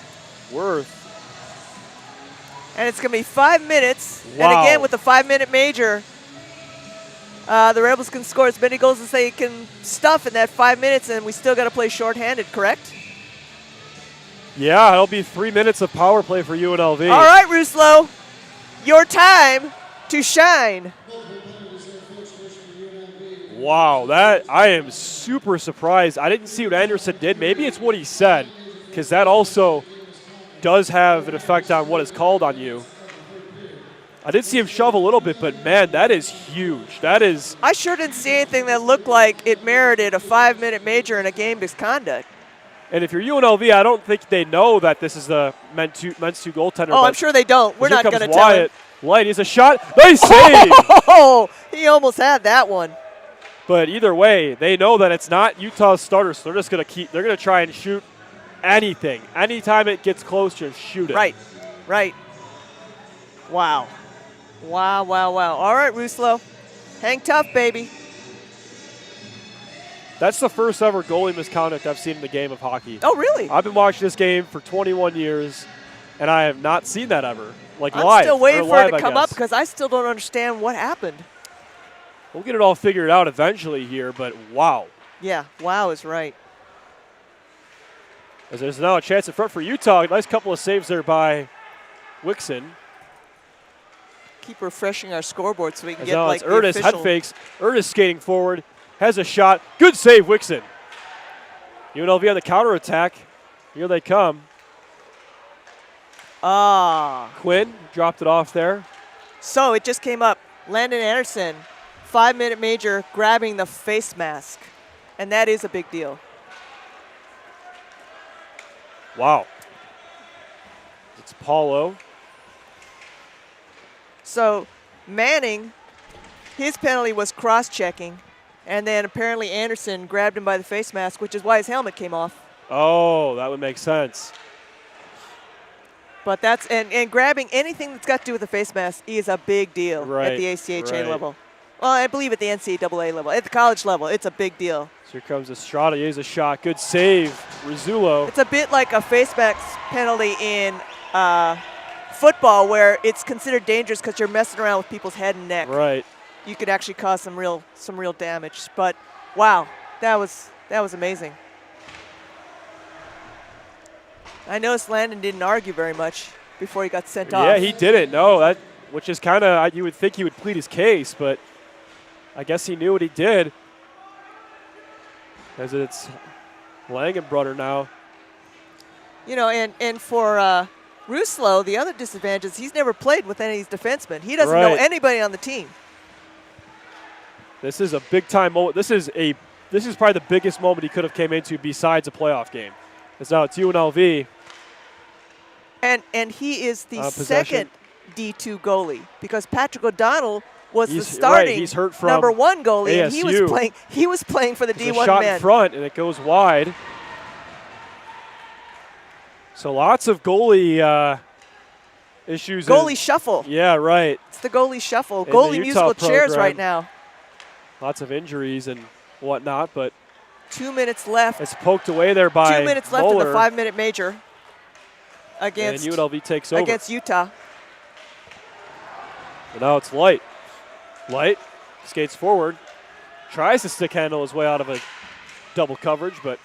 And it's going to be 5 minutes. Wow. And again, with the 5-minute major, the Rebels can score as many goals as they can stuff in that 5 minutes, and we still got to play shorthanded, correct? Yeah, it'll be 3 minutes of power play for UNLV. All right, Ruslo, your time to shine. Wow, I am super surprised. I didn't see what Anderson did. Maybe it's what he said, because that also does have an effect on what is called on you. I did see him shove a little bit, but man, that is huge. That is. I sure didn't see anything that looked like it merited a 5-minute major in a game misconduct. And if you're UNLV, I don't think they know that this is the men's two goaltender. Oh, I'm sure they don't. We're not going to tell him. Wyatt needs a shot. Nice save. Oh, he almost had that one. But either way, they know that it's not Utah's starters, so they're just going to they're going to try and shoot anything. Anytime it gets close, just shoot it. Right. Wow. All right, Ruslo. Hang tough, baby. That's the first ever goalie misconduct I've seen in the game of hockey. Oh, really? I've been watching this game for 21 years, and I have not seen that ever. Like I'm live. Still waiting for it to I come guess. up because I still don't understand what happened. We'll get it all figured out eventually here, but wow. Yeah, wow is right. As there's now a chance in front for Utah. Nice couple of saves there by Wixon. Keep refreshing our scoreboard so we can As get now like it's Ernest the official. head fakes. Ernest skating forward, has a shot. Good save, Wixon. UNLV on the counterattack. Here they come. Quinn dropped it off there. So it just came up. Landon Anderson, 5-minute major, grabbing the face mask. And that is a big deal. Wow. It's Paulo. So Manning, his penalty was cross-checking. And then apparently Anderson grabbed him by the face mask, which is why his helmet came off. Oh, that would make sense. But that's, and grabbing anything that's got to do with the face mask is a big deal Right, at the ACHA right. level. Well, I believe at the NCAA level. At the college level, it's a big deal. So here comes Estrada. He has a shot. Good save, Rizzulo. It's a bit like a face mask penalty in football where it's considered dangerous because you're messing around with people's head and neck. Right. You could actually cause some real damage. But wow, that was amazing. I noticed Landon didn't argue very much before he got sent off. Yeah, he didn't. No, which is kind of, you would think he would plead his case, but I guess he knew what he did. As it's Langenbrunner now. You know, and for Ruslo, the other disadvantage is he's never played with any of these defensemen. He doesn't know Right. anybody on the team. This is a big time moment. This is probably the biggest moment he could have came into besides a playoff game. It's now it's UNLV. And he is the Possession. second D2 goalie because Patrick O'Donnell was the He's- starting right, he's hurt from number 1 goalie, and ASU. he was playing for the There's D1 a shot men. in front, and it goes wide. So lots of goalie issues. Goalie shuffle. Yeah, right. It's the goalie shuffle. In the Goalie Utah musical chairs program. right now. Lots of injuries and whatnot, but 2 minutes left. it's poked away there by 2 minutes left in the Mueller, 5-minute major against and UNLV takes over. against Utah. And now it's Light. Light skates forward, tries to stick handle his way out of a double coverage, but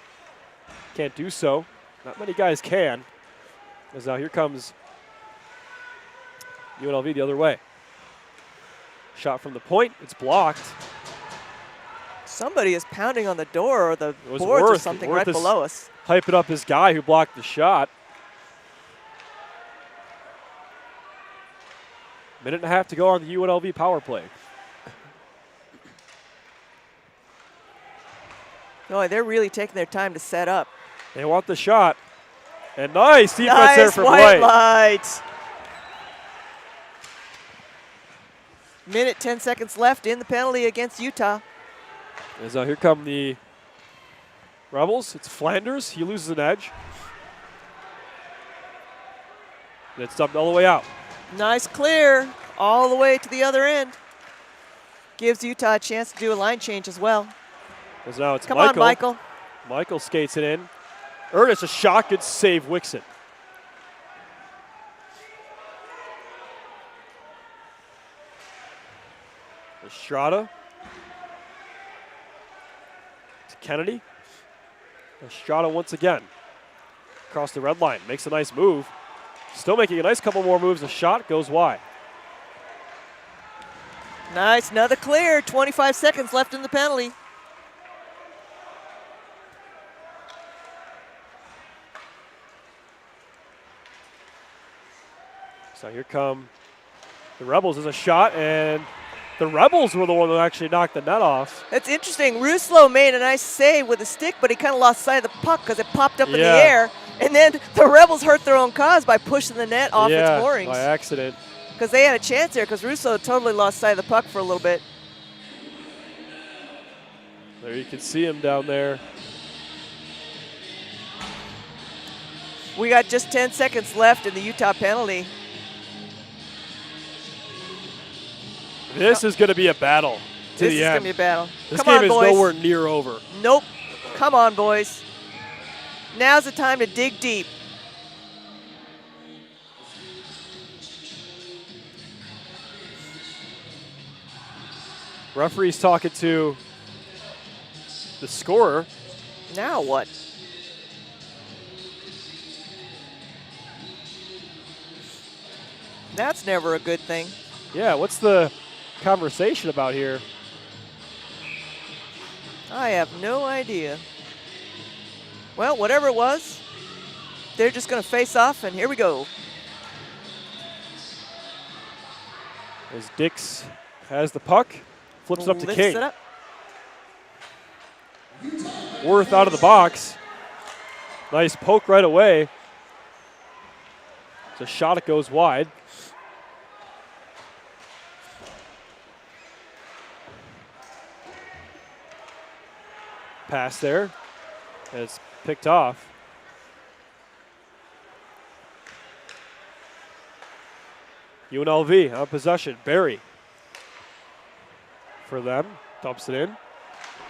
can't do so. Not many guys can. As now here comes UNLV the other way. Shot from the point, it's blocked. Somebody is pounding on the door or the It was boards or Worth. something Worth right is below us. Hyping up his guy who blocked the shot. Minute and a half to go on the UNLV power play. No, they're really taking their time to set up. They want the shot. And nice defense there Nice from white Light. light. Minute, 10 seconds left in the penalty against Utah. As here come the Rebels. It's Flanders. He loses an edge. And it's dumped all the way out. Nice clear all the way to the other end. Gives Utah a chance to do a line change as well. As now it's Come Michael. on, Michael. Michael skates it in. Ernest, a shot. Good save, Wixon. Estrada. To Kennedy. Estrada once again. Across the red line. Makes a nice move. Still making a nice couple more moves. The shot goes wide. Nice, another clear. 25 seconds left in the penalty. So here come the Rebels. There's a shot, and the Rebels were the one that actually knocked the net off. That's interesting. Ruslo made a nice save with a stick, but he kind of lost sight of the puck because it popped up in the air. And then the Rebels hurt their own cause by pushing the net off its moorings. By accident. Because they had a chance there because Ruslo totally lost sight of the puck for a little bit. There you can see him down there. We got just 10 seconds left in the Utah penalty. This is going to be a battle to This the is end. going to be a battle. This Come game on, is boys. nowhere near over. Nope. Come on, boys. Now's the time to dig deep. Referee's talking to the scorer. Now what? That's never a good thing. Yeah, what's the conversation about here? I have no idea. Well, whatever it was, they're just going to face off, and here we go. As Dix has the puck, flips it up to Lifts King. it up. Worth out of the box. Nice poke right away. It's a shot, it goes wide. Pass there. And it's picked off. UNLV on possession. Barry for them. Dumps it in.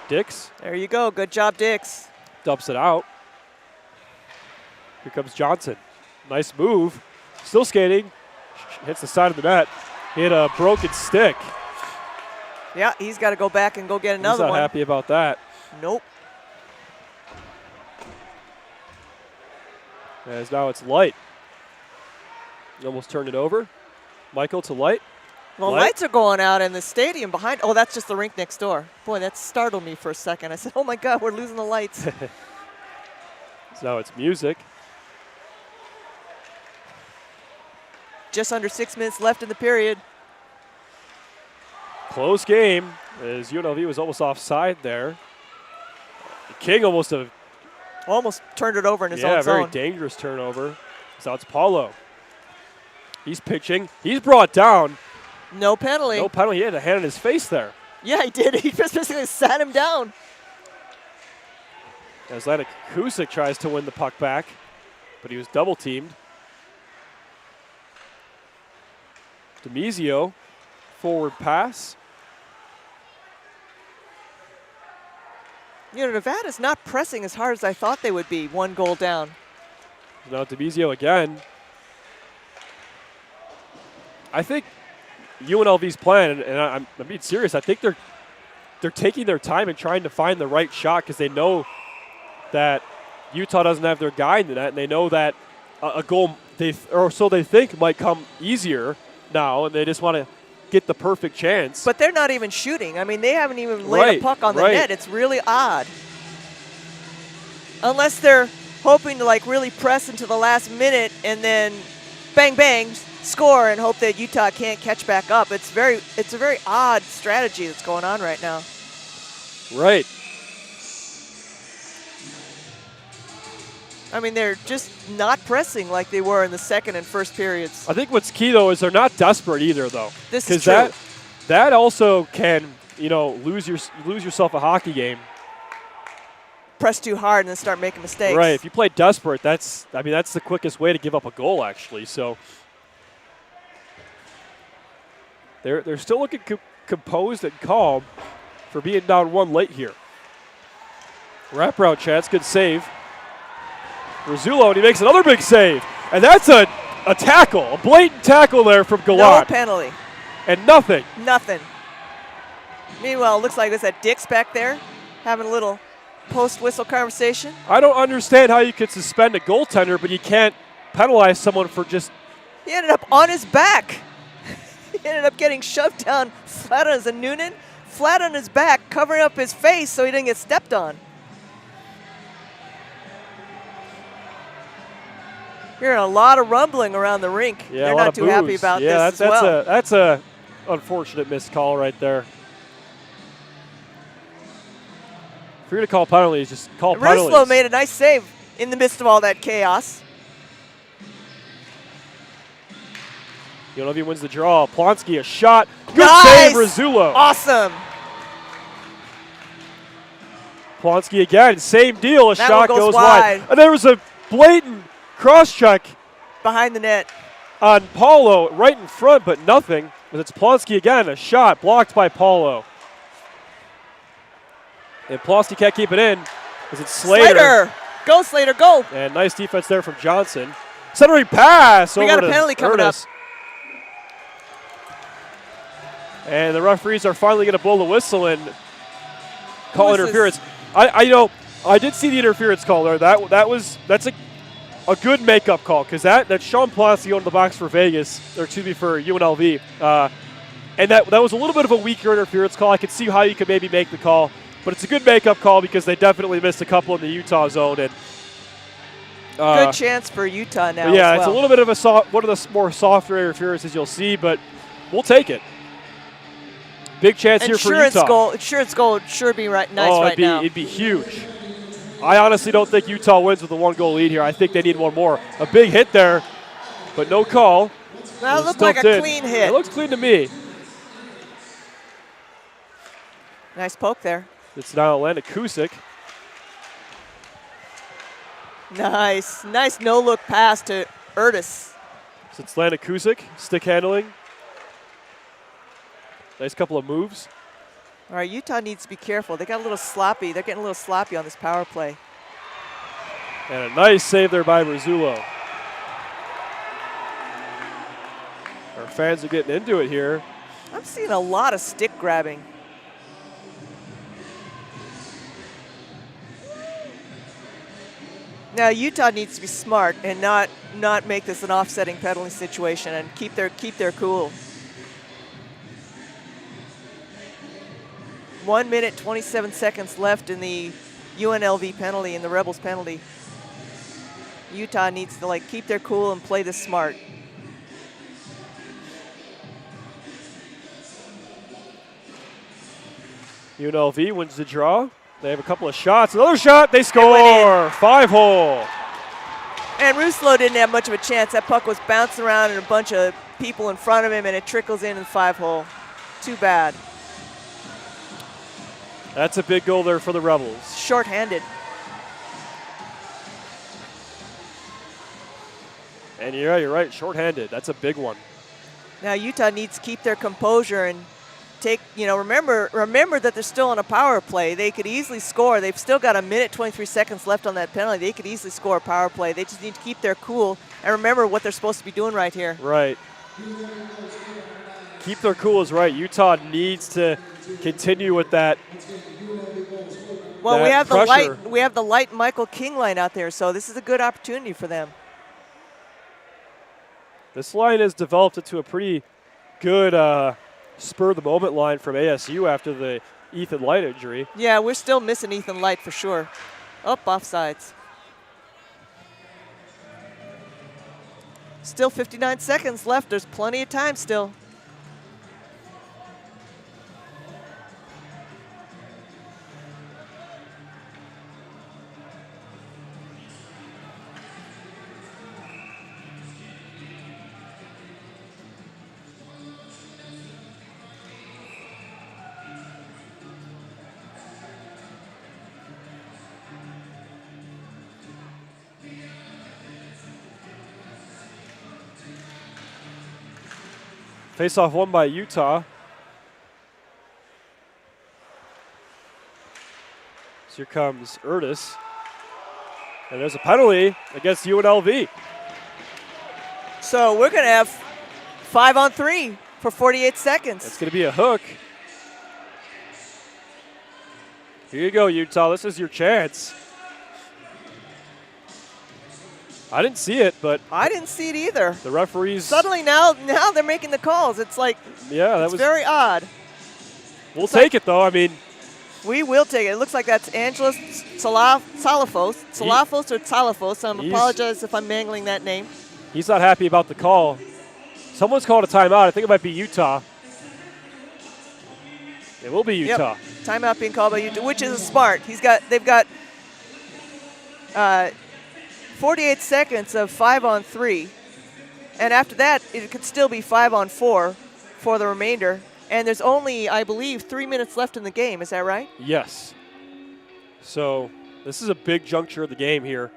Dix. There you go. Good job, Dix. Dumps it out. Here comes Johnson. Nice move. Still skating. Hits the side of the net. He had a broken stick. Yeah, he's got to go back and go get another He's not one. happy about that. Nope. As now it's Light. He almost turned it over. Michael to Light. Well, lights are going out in the stadium behind. Oh, that's just the rink next door. Boy, that startled me for a second. I said, oh my God, we're losing the lights. So now it's Music. Just under 6 minutes left in the period. Close game as UNLV was almost offside there. King almost turned it over in his own yeah, zone. very dangerous turnover. So it's Paulo. He's pitching. He's brought down. No penalty. No penalty. He had a hand in his face there. Yeah, he did. He just basically sat him down. As Atlantic Kusick tries to win the puck back, but he was double teamed. Demizio, forward pass. You know, Nevada's not pressing as hard as I thought they would be. 1 goal down. Now Demizio again. I think UNLV's plan, and I'm being serious, I think they're taking their time and trying to find the right shot because they know that Utah doesn't have their guy in the net, and they know that a goal so they think might come easier now, and they just want to get the perfect chance. But they're not even shooting. I mean, they haven't even laid a puck on the net. It's really odd. Unless they're hoping to like really press into the last minute and then bang, bang, score and hope that Utah can't catch back up. It's a very odd strategy that's going on right now. Right. I mean, they're just not pressing like they were in the second and first periods. I think what's key, though, is they're not desperate either, though. This is true. That also can, lose yourself a hockey game. Press too hard and then start making mistakes. Right. If you play desperate, that's the quickest way to give up a goal, actually. So they're still looking composed and calm for being down 1 late here. Wraparound chance, good save. Rizzulo, and he makes another big save. And that's a tackle, a blatant tackle there from Galan. No penalty. And nothing. Nothing. Meanwhile, it looks like there's that Dix back there having a little post-whistle conversation. I don't understand how you could suspend a goaltender, but you can't penalize someone for just... He ended up on his back. He ended up getting shoved down flat on his Noonan, flat on his back, covering up his face so he didn't get stepped on. Hearing a lot of rumbling around the rink. Yeah, they're a lot not of too boos. happy about yeah, this as well. That's a unfortunate missed call right there. If you're going to call penalties, just call penalties. Ruslo made a nice save in the midst of all that chaos. UNLV wins the draw. Plonsky, a shot. Good Nice! save, Rizzulo. Awesome. Plonsky again, same deal. A That shot one goes goes wide. And there was a blatant cross-check Behind the net. on Paulo right in front, but nothing. But it's Plonsky again, a shot blocked by Paulo. And Plonsky can't keep it in. Is it Slater? Go, Slater, go. And nice defense there from Johnson. Centering pass We over got a to penalty coming up. Ernest. And the referees are finally going to blow the whistle and call interference. I did see the interference call there. That's a good makeup call because that's Sean Plonsky going to the box for Vegas, or excuse me, for UNLV. And that was a little bit of a weaker interference call. I could see how you could maybe make the call, but it's a good makeup call because they definitely missed a couple in the Utah zone. And good chance for Utah now. Yeah, as well. it's a little bit of one of the more softer interferences you'll see, but we'll take it. Big chance here for Utah. Insurance goal would sure be nice right now. It'd be huge. I honestly don't think Utah wins with a 1-goal lead here. I think they need one more. A big hit there, but no call. That looked like a clean hit. It looks clean to me. Nice poke there. It's now Atlantic Kusick. Nice. Nice no-look pass to Urtis. So it's Landon Kusick, stick handling. Nice couple of moves. All right, Utah needs to be careful. They got a little sloppy. They're getting a little sloppy on this power play. And a nice save there by Rizzullo. Our fans are getting into it here. I'm seeing a lot of stick grabbing. Now Utah needs to be smart and not make this an offsetting penalty situation and keep their cool. 1 minute, 27 seconds left in the UNLV penalty, in the Rebels penalty. Utah needs to keep their cool and play this smart. UNLV wins the draw. They have a couple of shots. Another shot, they score. 5-hole. And Ruslo didn't have much of a chance. That puck was bouncing around and a bunch of people in front of him, and it trickles in the 5-hole. Too bad. That's a big goal there for the Rebels. Short-handed. And yeah, you're right, short-handed. That's a big one. Now Utah needs to keep their composure and take, remember that they're still on a power play. They could easily score. They've still got 1 minute, 23 seconds left on that penalty. They could easily score a power play. They just need to keep their cool and remember what they're supposed to be doing right here. Right. Keep their cool is right. Utah needs to continue with that. Well, we have the light Michael King line out there, so this is a good opportunity for them. This line has developed into a pretty good spur-of-the-moment line from ASU after the Ethan Light injury. Yeah, we're still missing Ethan Light for sure. Offsides. Still 59 seconds left. There's plenty of time still. Face-off won by Utah. So here comes Urtis. And there's a penalty against UNLV. So we're going to have 5-on-3 for 48 seconds. It's going to be a hook. Here you go, Utah. This is your chance. I didn't see it, but I didn't see it either. The referees suddenly now they're making the calls. It's like that was very odd. We'll take it though. I mean, we will take it. It looks like that's Angelos Salafos or Salafos. I apologize if I'm mangling that name. He's not happy about the call. Someone's called a timeout. I think it might be Utah. It will be Utah. Yep. Timeout being called by Utah, which is smart. They've got 48 seconds of 5-on-3, and after that, it could still be 5-on-4 for the remainder. And there's only, I believe, 3 minutes left in the game. Is that right? Yes. So this is a big juncture of the game here.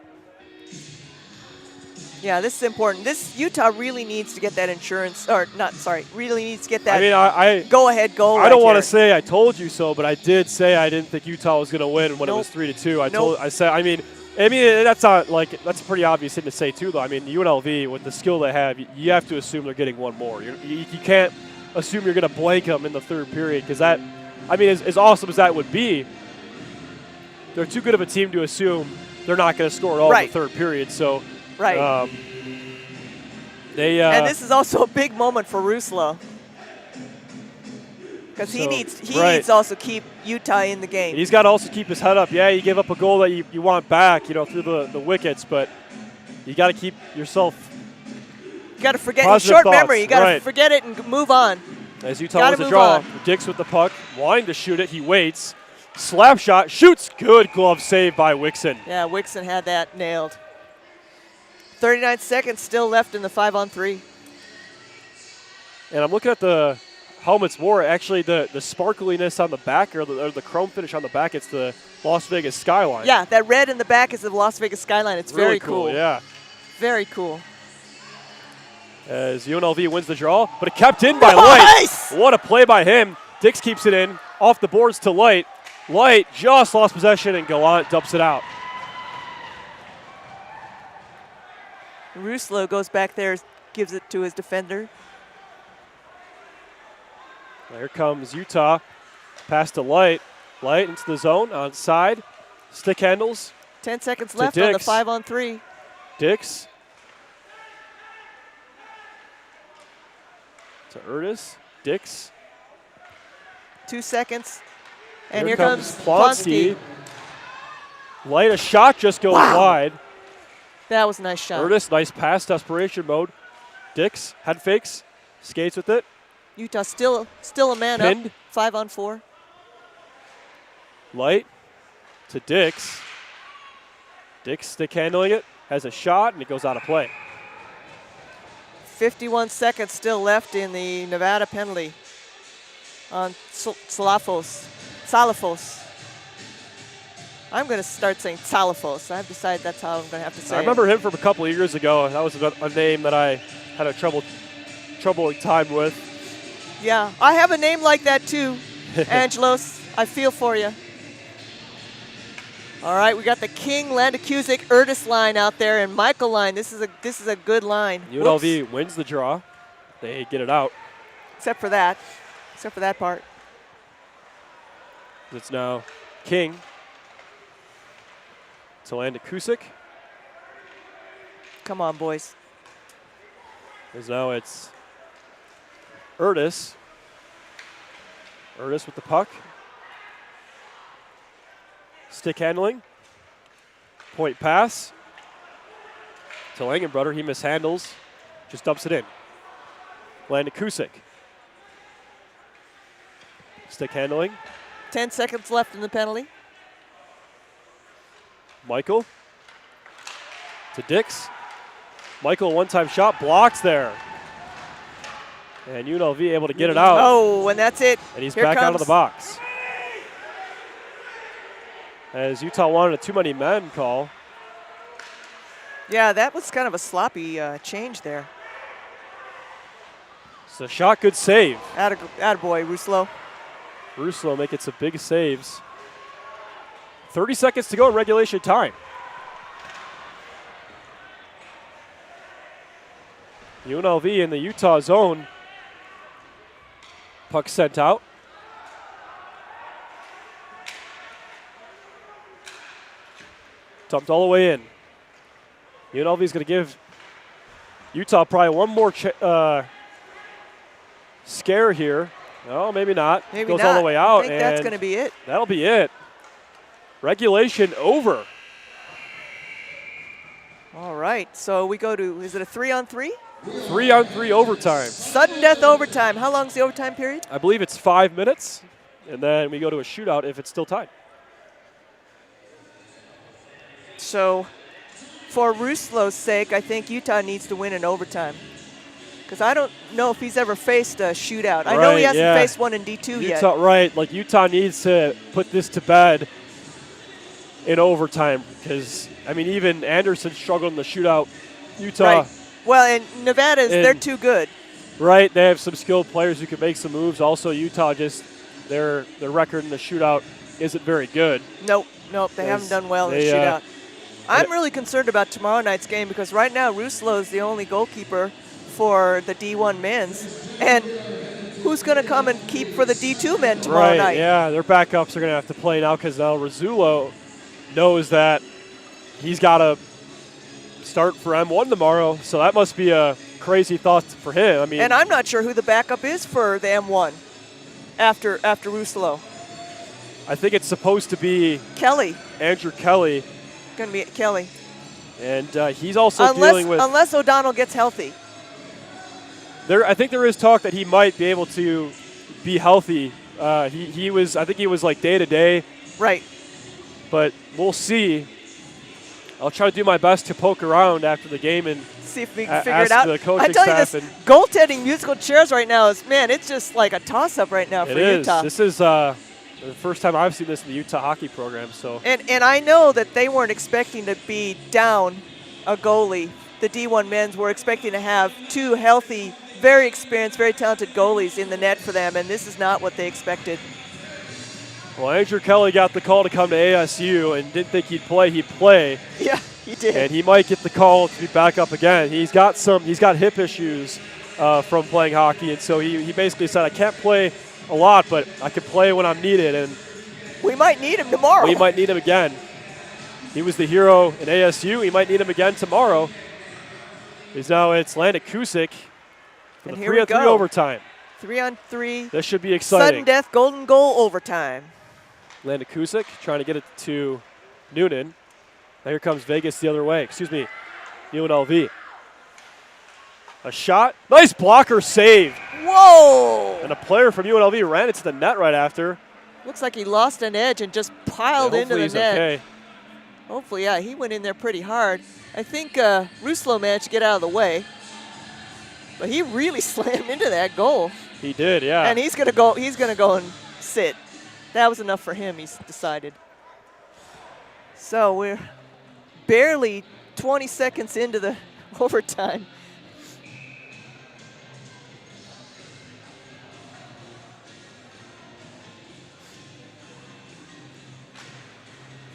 Yeah, this is important. Utah really needs to get that really needs to get that go-ahead goal. I don't want to say I told you so, but I did say I didn't think Utah was going to win when it was 3-2. I mean, that's a pretty obvious thing to say too, though. I mean, UNLV, with the skill they have, you have to assume they're getting one more. You can't assume you're going to blank them in the third period because that, I mean, as awesome as that would be, they're too good of a team to assume they're not going to score at all in the third period. So, and this is also a big moment for Ruslo. Because he needs to also keep Utah in the game. He's got to also keep his head up. Yeah, you give up a goal that you want back, through the wickets, but you got to keep yourself. You got to forget your short memory. You got to forget it and move on. As Utah wants to draw, Dix with the puck, wanting to shoot it, he waits. Slap shot, shoots, good glove save by Wixon. Yeah, Wixon had that nailed. 39 seconds still left in the 5-on-3. And I'm looking at the helmets more. Actually, the sparkliness on the back or the chrome finish on the back, it's the Las Vegas skyline. Yeah, that red in the back is the Las Vegas skyline. It's Really very cool. Yeah. Very cool. As UNLV wins the draw, but it kept in by Light. Nice! What a play by him. Dix keeps it in, off the boards to Light. Light just lost possession, and Gallant dumps it out. Ruslo goes back there, gives it to his defender. Here comes Utah. Pass to Light. Light into the zone, onside. Stick handles. 10 seconds To left on the Dix. 5-on-3. Dix. To Erdis. Dix. 2 seconds. And Here here comes Plonsky. Plonsky. Light, a shot just goes wide. That was a nice shot. Erdis, nice pass, desperation mode. Dix, head fakes, skates with it. Utah still a man Pinned. up. 5-on-4. Light to Dix. Dix stick handling it, has a shot, and it goes out of play. 51 seconds still left in the Nevada penalty on Salafos. I'm going to start saying Salafos. I've decided that's how I'm going to have to say I remember him from a couple of years ago. That was a name that I had a troubling time with. Yeah, I have a name like that too, Angelos. I feel for you. All right, we got the King, Landacusic, Erdis line out there, and Michael line. This is a good line. UNLV Whoops. wins the draw. They get it out. Except for that part. It's now King to Landacusic. Come on, boys. As now it's Erdis. Erdis with the puck. Stick handling. Point pass to Langenbrunner. He mishandles. Just dumps it in. Landacusic. Stick handling. 10 seconds left in the penalty. Michael to Dix. Michael, one-time shot, blocks there. And UNLV able to get it out. Oh, and that's it. And he's Here back out of comes- the box. As Utah wanted a too many men call. Yeah, that was kind of a sloppy change there. So shot, good save. Attaboy, Ruslo. Ruslo making some big saves. 30 seconds to go in regulation time. UNLV in the Utah zone. Puck sent out. Dumped all the way in. UNLV is going to give Utah probably one more scare here. No, maybe not. Maybe Goes not. all the way out. I think that's and going to be it. That'll be it. Regulation over. All right, so we go to, is it a 3-on-3? 3-on-3 overtime. Sudden death overtime. How long's the overtime period? I believe it's 5 minutes, and then we go to a shootout if it's still tied. So for Ruslo's sake, I think Utah needs to win in overtime. Because I don't know if he's ever faced a shootout. I know he hasn't faced one in D2 yet. Right, like Utah needs to put this to bed in overtime because, I mean, even Anderson struggled in the shootout. Utah. Right. Well, and Nevada's, they're too good. Right, they have some skilled players who can make some moves. Also, Utah just, their record in the shootout isn't very good. Nope, they haven't done well in the shootout. I'm really concerned about tomorrow night's game because right now Ruslo is the only goalkeeper for the D1 men's. And who's going to come and keep for the D2 men tomorrow night? Yeah, their backups are going to have to play now because now Rizzulo knows that he's got to start for M1 tomorrow. So that must be a crazy thought for him. I mean, and I'm not sure who the backup is for the M1 after Ruslo. I think it's supposed to be Kelly. Andrew Kelly. Going to be Kelly. And he's also dealing with... Unless O'Donnell gets healthy. I think there is talk that he might be able to be healthy. He was, I think he was like day to day. Right. But we'll see. I'll try to do my best to poke around after the game and See if we can figure it ask out. the coaching I tell you, staff. this And goaltending musical chairs right now is, man, it's just like a toss-up right now for it is. Utah. This is the first time I've seen this in the Utah hockey program. So And I know that they weren't expecting to be down a goalie. The D1 men's were expecting to have 2 healthy, very experienced, very talented goalies in the net for them, and this is not what they expected. well, Andrew Kelly got the call to come to ASU and didn't think he'd play. He'd play. Yeah, he did. And he might get the call to be back up again. He's got hip issues from playing hockey, and so he basically said, I can't play a lot, but I can play when I'm needed, and we might need him tomorrow. we might need him again. He was the hero in ASU. He might need him again tomorrow. Now it's Landon Kusick for And the here we 3-on-3 go. overtime. 3-on-3. This should be exciting. Sudden death, golden goal, overtime. Landon Kusick trying to get it to Noonan. Now here comes Vegas the other way. Excuse me, UNLV. A shot. Nice blocker save. Whoa! And a player from UNLV ran it to the net right after. Looks like he lost an edge and just piled into the Hopefully he's net. okay. Hopefully, yeah, he went in there pretty hard. I think Ruslo managed to get out of the way, but he really slammed into that goal. He did, yeah. And he's gonna go. He's gonna go and sit. That was enough for him. He's decided. So we're barely 20 seconds into the overtime.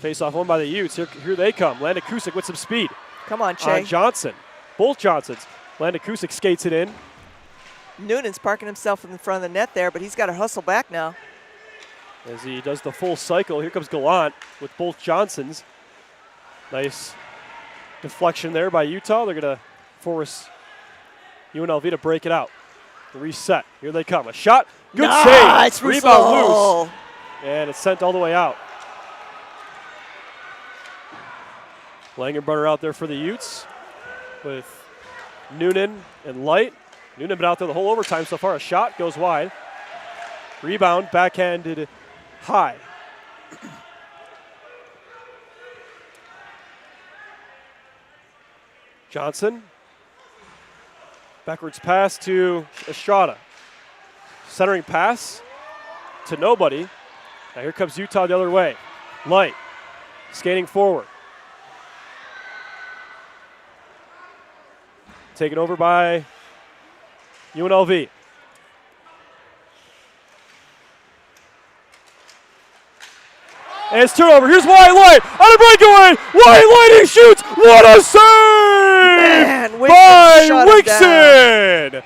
Face-off won by the Utes. Here they come. Landon Kusick with some speed. Come on, Che. Johnson. Both Johnsons. Landon Kusick skates it in. Noonan's parking himself in front of the net there, but he's got to hustle back now. As he does the full cycle. Here comes Gallant with both Johnsons. Nice deflection there by Utah. They're going to force UNLV to break it out. The reset. Here they come. A shot. Good nice, save. Rebound Russo. loose. And it's sent all the way out. Langenbrunner out there for the Utes with Noonan and Light. Noonan been out there the whole overtime so far. A shot goes wide. Rebound, backhanded high. Johnson. Backwards pass to Estrada. Centering pass to nobody. Now here comes Utah the other way. Light skating forward. Taken over by UNLV. And it's turnover. Here's Wyatt Light on a breakaway. Wyatt Light, he shoots. What a save Man, by shut him down. Wixon.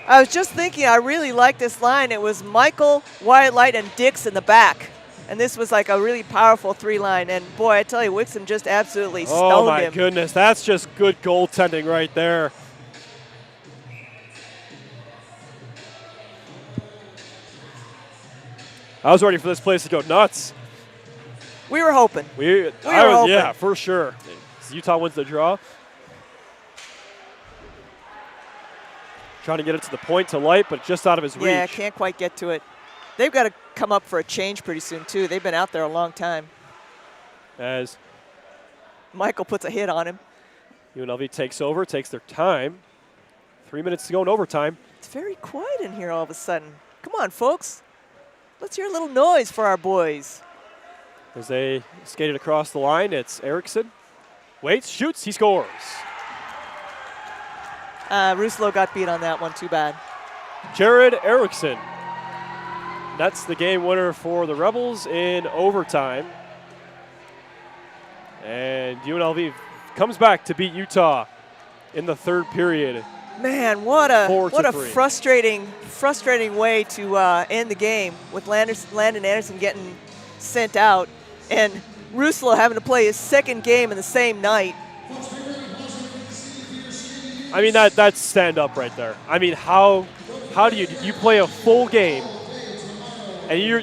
I was just thinking, I really like this line. It was Michael, Wyatt Light, and Dix in the back. And this was like a really powerful 3-line. And boy, I tell you, Wixon just absolutely stoned him. Oh my goodness, that's just good goaltending right there. I was ready for this place to go nuts. We were hoping. We were hoping. Yeah, for sure. Utah wins the draw. Trying to get it to the point to Light, but just out of his reach. Yeah, can't quite get to it. They've got to come up for a change pretty soon, too. They've been out there a long time. As Michael puts a hit on him. UNLV takes over, takes their time. 3 minutes to go in overtime. It's very quiet in here all of a sudden. Come on, folks. Let's hear a little noise for our boys. As they skated across the line, it's Erickson. Waits, shoots, he scores. Ruslo got beat on that one, too bad. Jared Erickson. That's the game winner for the Rebels in overtime. And UNLV comes back to beat Utah in the third period. Man, what a 4-3. frustrating way to end the game with Landon Anderson getting sent out and Ruslo having to play his second game in the same night. I mean, that's stand up right there. I mean, how do you play a full game and you're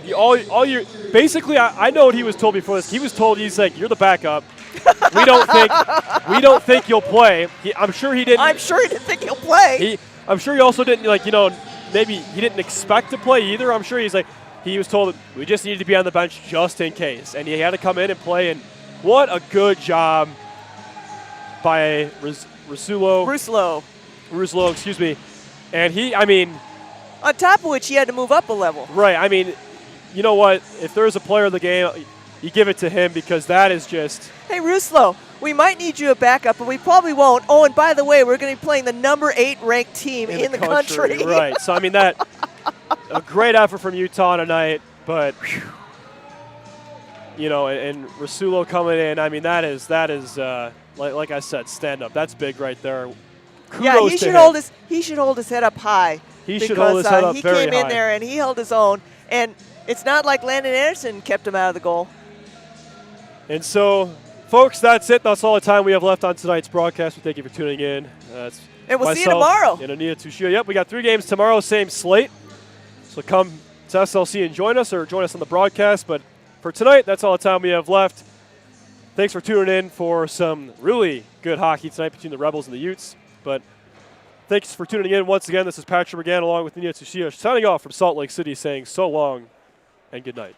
basically I know what he was told before this. He was told, he's like, you're the backup. We don't think you'll play. I'm sure he didn't. I'm sure he didn't think he'll play. I'm sure he also didn't, maybe he didn't expect to play either. I'm sure he was told we just needed to be on the bench just in case, and he had to come in and play. And what a good job by Ruslo. Ruslo, excuse me. And he, I mean, on top of which he had to move up a level. right, I mean, you know what? If there's a player of the game, you give it to him because that is just. Hey, Ruslo, we might need you a backup, but we probably won't. Oh, and by the way, we're going to be playing the number 8 ranked team in the country. Right. So, I mean, that a great effort from Utah tonight, but, you know, and Rasulo coming in, I mean, that is like I said, stand up. That's big right there. Kudos yeah, he should hold his head up high. He should hold his head up very high. He came in there and he held his own, and it's not like Landon Anderson kept him out of the goal. And so, folks, that's it. That's all the time we have left on tonight's broadcast. We thank you for tuning in. And we'll see you tomorrow. And Anita Tushio. Yep, we got 3 games tomorrow, same slate. So come to SLC and join us, or join us on the broadcast. But for tonight, that's all the time we have left. Thanks for tuning in for some really good hockey tonight between the Rebels and the Utes. But thanks for tuning in once again. This is Patrick McGann along with Anita Tushio signing off from Salt Lake City, saying so long and good night.